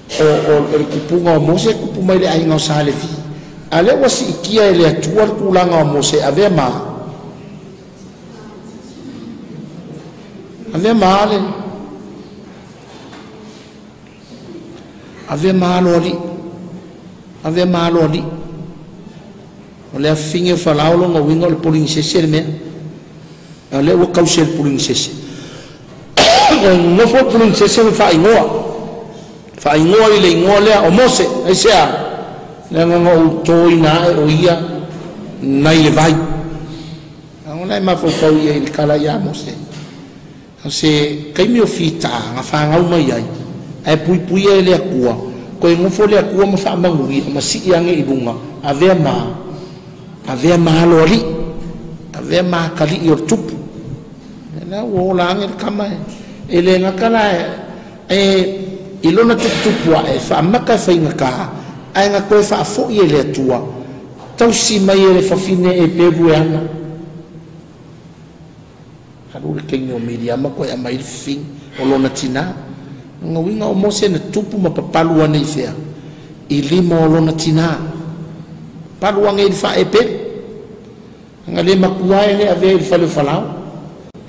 le kupunga o Mose kupu mai le ainga o Salevi a le wasi ikia e le atua kulanga o Mose a vea maa a vea maa le a vea maa loli a vea maa loli o le awhingi o whalao longa winga o le puling sese le mea a le ua kause le puling sese o ngofo puling sese me whaingoa i le ingoa lea o Mose ai sea le nganga o toi na o ia nai le vai ngona ma fo fo ia il kala ia Mose se kai mi o fita nga fa nga mai ai pui pui le akua ko ngofo le akua ma fa mangui ma si iange ibunga ave ma lori ave ma kali i o tupu na o lange kama ele nga kala ilona tupu e fa maka fa inga ai nga koe fa fo i le tua tau si mai le fa fine e pebu ana haru le kengo media ma koe mai fin o lona tina nga winga o Mose na tupu ma papalu ane fea i limo o lona tina palu ane fa e pe nga le makua ele ave il fa le falao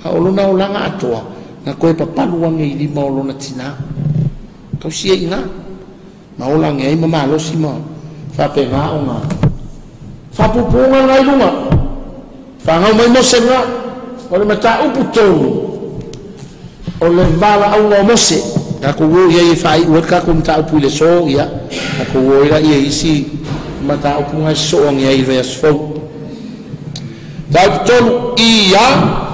ha o lona o langa atoa na koe papalu nge ili maolo na tina kau sia inga maola nge ima malosi ma fa pe nga o nga fa pupunga ngai lunga fa ngau mai mo senga o le mata upu tonu o le vala au o mose ka ko wo ye fa i wo ka ko mta upu le so ya ka ko wo ira ye isi mata upu ngai so nge i ve asfo da tonu ia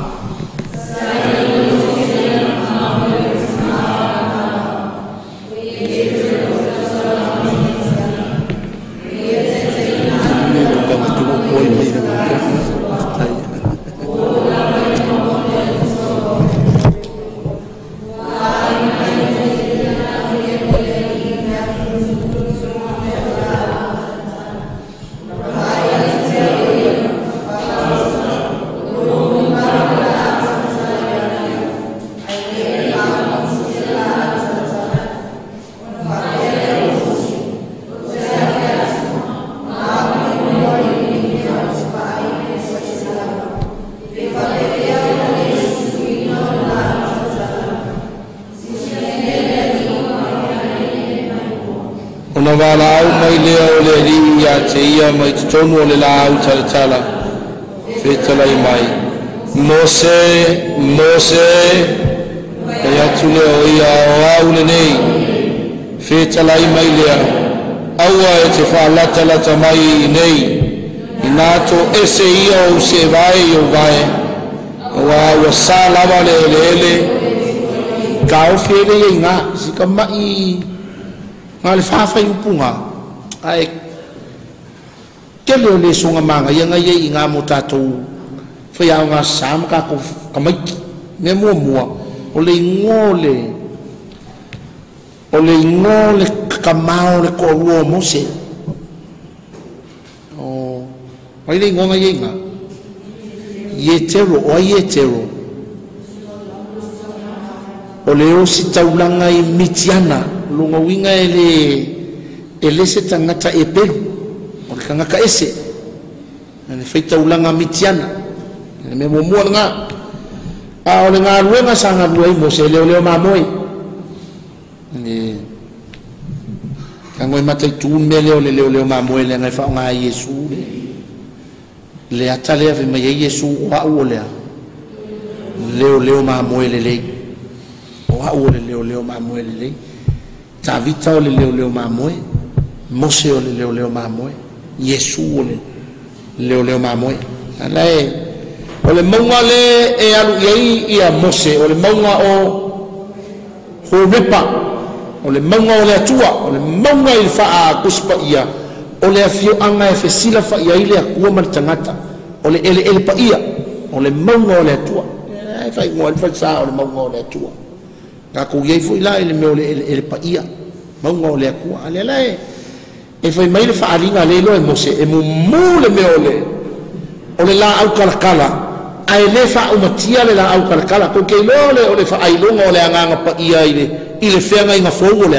wala au mai lea o le ri ya te ia mai te tonu o le la au talatala whetala i mai Mose e atu lea o ia o au le nei whetala i mai lea aua e te whaalatalata mai i nei i nato ese ia o se vai o vai o aua sa lava le ele ka o fere i ngā sika mai ngale fafa i upunga ai kele o le songa manga yanga ye i ngā mo tātou whai au ngā sāma ka ko kamaiki me mua o le ngole kakamao le ko ua mose o ai le ngonga ye ngā ye tero o ye tero o le o si taulanga i mitiana lunga winga ele se tangata e pelu o le kangaka ese ane feita ulanga mitiana ane me momua nga a o le ngā ruenga sa ngā ruai mo se leo mamoi ane kangoi matai tuun me leo mamoi le ngai whao ngā Yesu le ata lea vi mai Yesu o au o lea leo mamoi le lei o au o le leo mamoi le lei Tavita o le leo mamoe, Mose o le leo mamoe, Yesu o le leo mamoe. Alai, o le maunga le e alu iei ia Mose, o le maunga o Horepa, o le maunga o le atua, o le maunga i faa kuspa ia, o le afio anga e fesila fa ia ile akua man tangata, o le ele pa ia, o le maunga o le atua. Ai fai ngoa le sa o le maunga o le atua. Ka ko ye foi la ele me ole ele pa ia maunga ole aku ale la e foi mai le fa alinga le lo e Mose e mu le me ole la au kala ai le fa o matia le la au kala ko ke lo ole fa ai longa ole anga pa ia ile fenga inga fo ole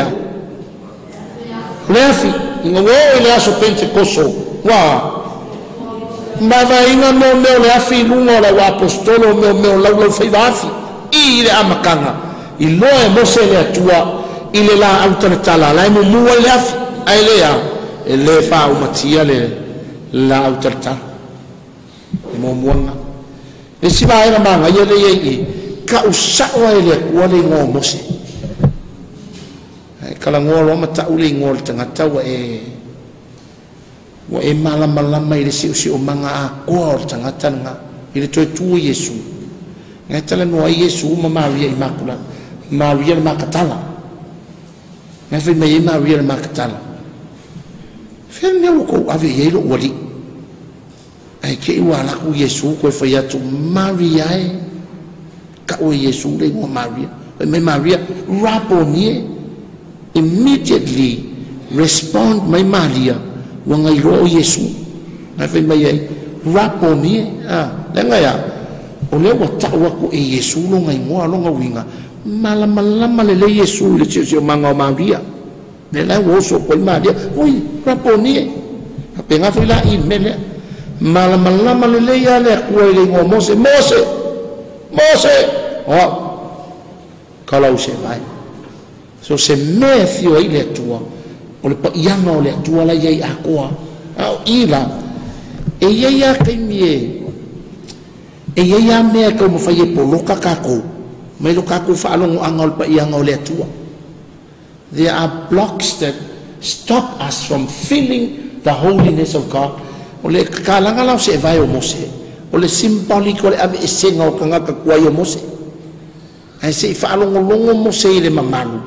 le afi inga wo ile aso pente koso wa mama inga no me ole afi lunga ole wa apostolo me la fa afi ile amakanga i loa e Mose le atua i le la au talatala la e mua le afi ai lea e le wha umatia le la au talatala e muanga e siwa era manga ia le iei ka usawa e le akua le ngō Mose kala ngō roa mata ule ngō le tangata wa e malama i le si o manga a koa o le tangata nga i le toi tua Yesu ngai tala noa Yesu ma Maria i makula Maria le makatala ngai fai mai Maria le makatala fai neo ko ave ye lo wali ai ke iwa laku Yesu ko fai atu Maria e ka o Yesu le ngō Maria mai Maria Rabboni immediately respond mai Maria wa ngai ro Yesu ngai fai mai Rabboni le ngai o le wa ta'wa ko e Yesu lo ngai ngō lo ngawinga malama le Yesu le tio manga Maria le la wo so ko Maria oi Rabboni apenga foi la in mele malama le ya le ko le ngo Mose o kalau se vai so se me fio ile tua o le pa ianga o le tua la ye akoa au ila e ye ya ke mie e ye ya me ko mo fai poloka kako mai lo kako fa along angol pa ianga o le tua. There are blocks that stop us from feeling the holiness of God. O le kalanga la se vai o mose o le symbolic o le ave esenga o kanga ka kuai o mose ai se fa along longo mose le mamalu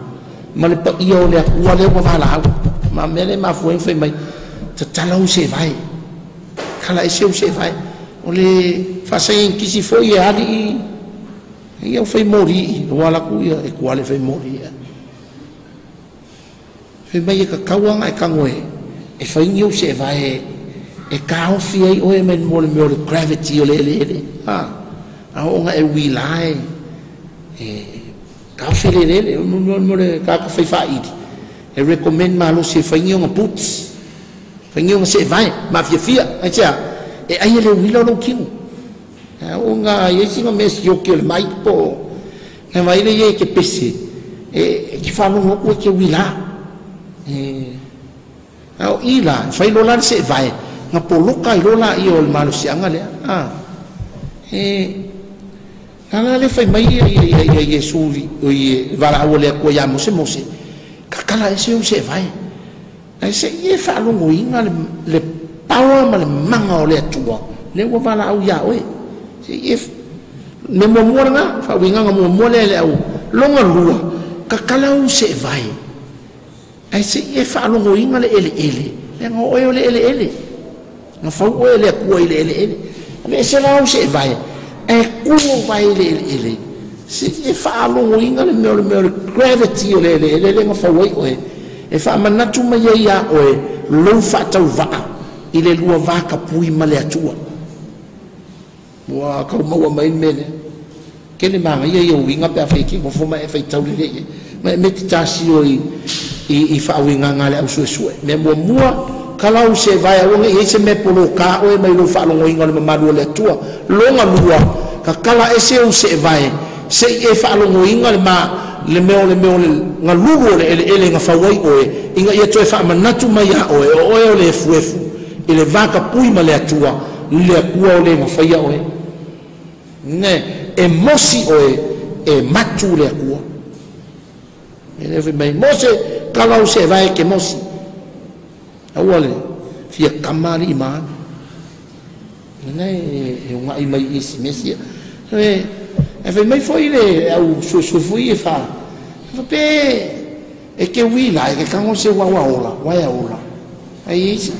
ma le pa ia o le akua le wa vala ma mele ma foi foi mai ta tala o se vai kala e se vai o le fa sai kisi foi e ali ia foi mori wala ku ia e kuale foi mori foi mai ka kawanga e kangoe e foi nyu se vai e kao fia o e men mo le gravity o le a o nga e wilai e ka fia le mo le ka fai fai e recommend malo se fai nga puts fai nga se vai ma fia ai tia e ai le wilo no king o nga ye singa mes yo ke le mai po e vai le ye ke pese e ki fa no o ke wila e au ila fai lo lan se vai nga poloka i rola i o le malusianga lea nana le fai mai i suri o i wala au lea kua ia mose mose kakala e se o se vai ai se i e whaalongo inga le paua ma le manga o lea tua le ua wala au ia oe se i e me muamua nga whawinga nga muamua lea le au longa lua kakala o se vai ai se i e whaalongo inga le ele le nga oe o le ele na fau o le kua ele me se la o se vai e ku vai ele se e fa lo inga le me gravity o le nga fau o e fa manatu mai ia o lo fa tau va ile lua va ka pui male atua wa ka mo mai mele ke le manga ia o inga pe fa ki mo fo mai fa tau le me tasi o i fa winga ngale au su me mo mua kalau se vai o nge se me polo ka o mai lo fa lo inga le madu le tua longa lua ka kala ese o se vai se e fa lo inga le ma le meo nga lugo le nga fa wai o inga ia to fa manatu mai o le fuefu ile vaka pui ma le tua le kua o le nga fa ia o ne e mosi o e matu le kua ele ve mai mose kalau se vai ke mosi awale fia kamari ma nei e unha mai isi mesia e ve mai foi le au su fui e fa pe e ke wila e kango se wa ola ai isi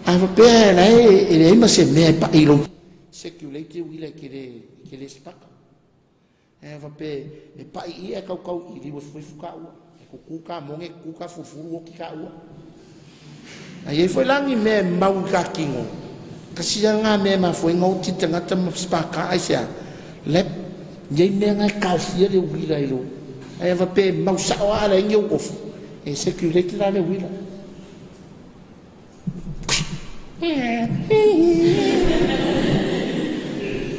a pe la e ma se me pa ilo security wila ke le spaka e va pe e pa i e kau i ri foi fuka e ku ka monge ku ka fufuru o ki ka u ai foi langi me mau ka kingo kasi nga me ma foi ngau ti tanga tam spaka ai sia lep ye me nga ka fia le wila ilo ai va pe mau sa ala ngio of e security la le wila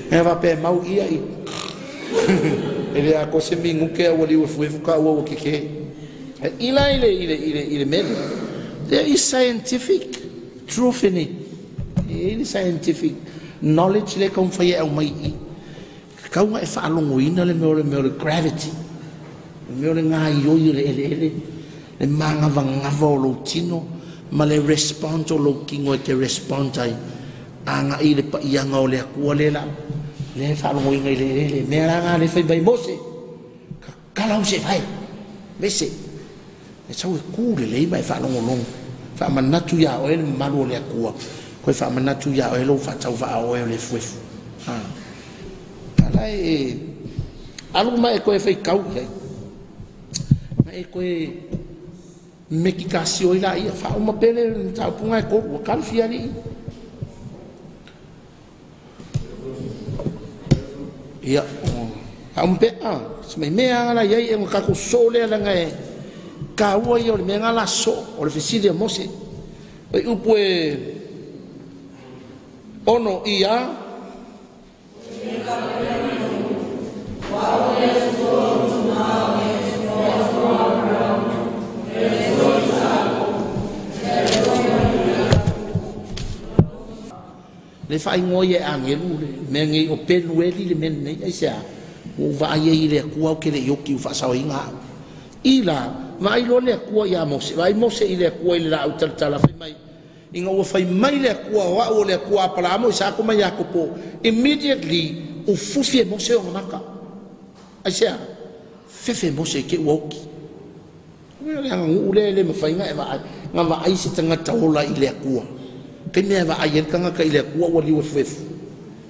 e va pe mau ia i ele a ko se mingu ke o li foi fuka o ke ila ile me. There is scientific truth in it. It is scientific knowledge le kom fai au mai i. Kau nga e whaalongo ina le meo gravity. Le meo le ngā ioi ele. Le manga vangava o lo tino. Ma le respond o lo kingo e te respond ai. Anga i le pa ianga o le akua le la. Le whaalongo ina ele. Mea ranga le fai bai mose. Kalau se fai. Vese. E sau e kūre lei mai whanongo longo. Wha manatu ia o e maru o le akua. Koe wha manatu ia o e lo whatau wha o e o le fuefu. Ala e... Alu mai e koe whai kau iai. Mai e koe... Meki kasi o ila ia. Wha uma pele tau punga e koru. Kalfi ali. Ia. Ha umpe a. Semai mea ala iai e ngakako sole ala ngai. Ka ua i o le mea ngala so o le fesile a mose o i upu e ono i a wa o e le fai ngoi e angelu le mengi o penu e li le men nei aisa o va ye ile ku ke le yoki fa sa inga ila mai lo le ku ya mo se vai mo se ile ku ile la utal fa mai inga o fai mai le ku wa o le ku para mo sa ko mai yakopo immediately o fufi mo se o maka aisa fefe mo se ke woki o le me fai nga nga va ai se tanga taola ile ku ke me va ayer kanga ka ile ku o li o fefe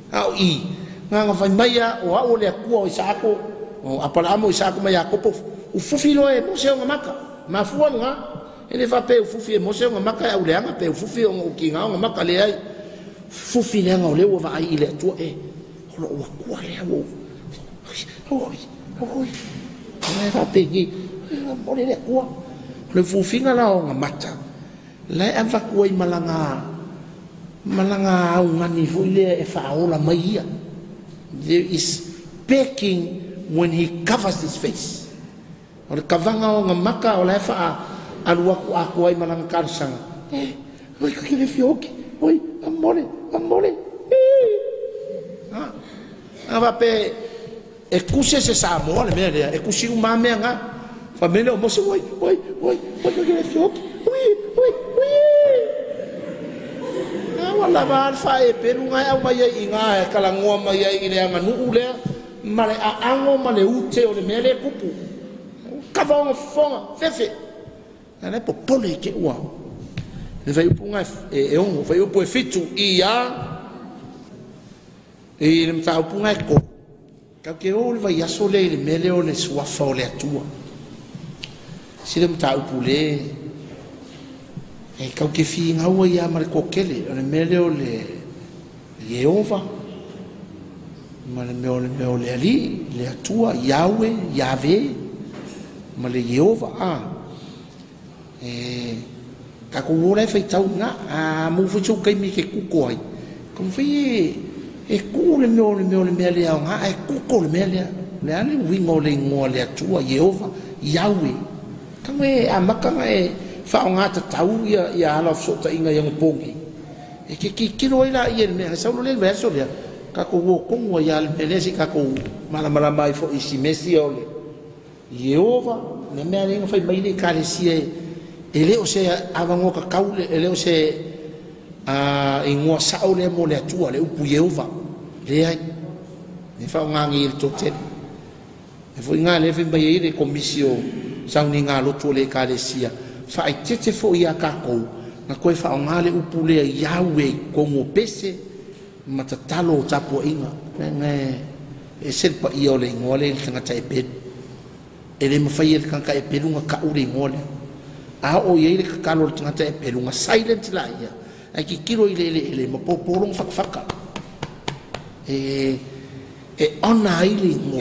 au i nga fai mai o le ku o sa ko o apala mo sa ko mai yakopo o fufi lo e mo se o maka ma fu nga ele va pe o fufi mo se o maka au le nga pe o fufi o ki nga o maka le ai fufi le nga o le o va ai ile tu e o ku le o oi ele va pe ni mo le ku le fufi nga la o nga mata le ava ku i malanga au ngani fu le e fa ola mai ia. There is peking when he covers his face. O le kavanga o nga maka o le fa alua ku aku ai malanga karsanga. Oi ka kile fioki. Oi amore. Ava pe e kuse se sa mo le mele e kusi u mame nga fa mele o mo se oi ka kile fioki. Oi. Wala ba fa e peru nga au mai inga e kala ngoa mai ile anga nu ule male a ango male ute o le mele kupu kava fonga fefe na po pole ke ua le vai punga e ongo vai upo e fitu ia e le mta punga e ko ka ke o le vai aso le mele o le swafa o le atua si le mta upo le e kau ke fi nga ua ia mare kokele o le mele o le Yehova ma le meo le ali le atua Yahve ma le Yehova ka ko ora fai tau nga mo fu chu kai mi ke kuko ai kom fi e ku le meo le mele nga e kuko le mele le ani wingo le atua Yehova Yahve kame amaka e fa nga ta tau ia ala so ta inga yang pongi e ke kilo ila ia me sa lo le verso le ka ko ko ngo ia le si ka ko mala mai fo isi mesi ole Yehova ne me ali nga fai mai le kale si ele o se avango ka kaule ele o se ingo sa ole mo le tua le upu Yehova le ai ne fa nga ngi to te e fo nga le fai mai le komisio sa nga lo to le kale sia fa ai tete fo ia kako na koe fa ngale upule Yahwe ko ngo pese matatalo tapo inga nge e selpa ia le ngole tanga tai pet ele me fai ele kanka e pelunga ka ure ngole a o ye le kalo tanga tai pelunga silent la ia ai ki kilo ele ma popolong fakfaka e ona ile ngo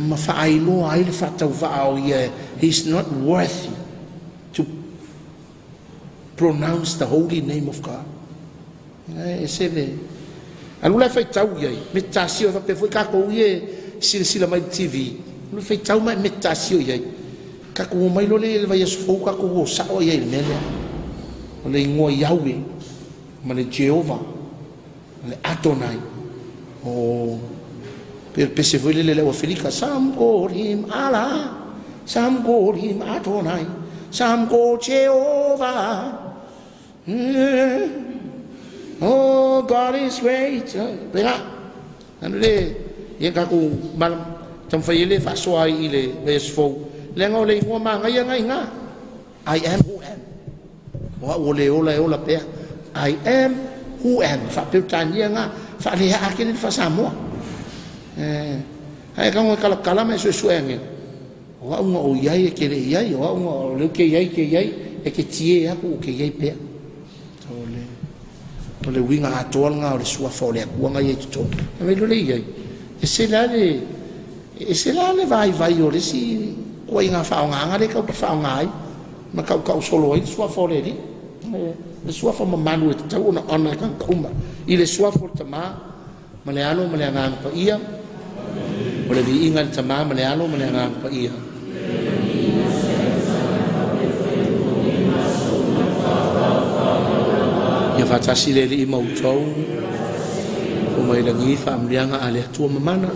ma fa ai lo ai le fa tau va o ia he's not worthy to pronounce the holy name of God. Alula fai tau ye metasio fa pe foi ka ko ye sila mai TV. Lu fai tau mai metasio ye. Ka ko mai lo le vai so ka ko sa o ye mele. Le ngo Yahwe, ma le Jehovah, le Adonai. O per se foi le o Felika sam call him Allah, sam call him Adonai. Some go Jehovah. Oh, God is great. Bela. Ande ye ka ku malam tam fa ile fa so ai ile vesfo. Le ngo le ngo ma nga nga. I am who am. Wa ole pe. I am who am. Fa pe tan ye nga fa le ha ke fa sa mo. Ai ka ngo kala me so nge. Wa unga o yai ke le yai wa unga le ke yai e ke tie aku ke yai pe ole winga atol nga o le sua fole aku nga ye to me lo le yai e se la le vai o le si ko inga fa nga le ka fa nga ai ma ka solo ai sua fole li le sua fa manu e ta una ona kan kuma ile sua fole tama ma le alo ma le nga pa ia o le vi inga tama ma le alo ma le nga pa ia fatasi le li mautou o mai la ngi fa amlianga ale tu mamana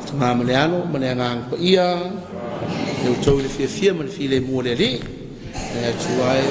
tanga malealo mananga ko ia le tau le fia ma le file mo le li e tuai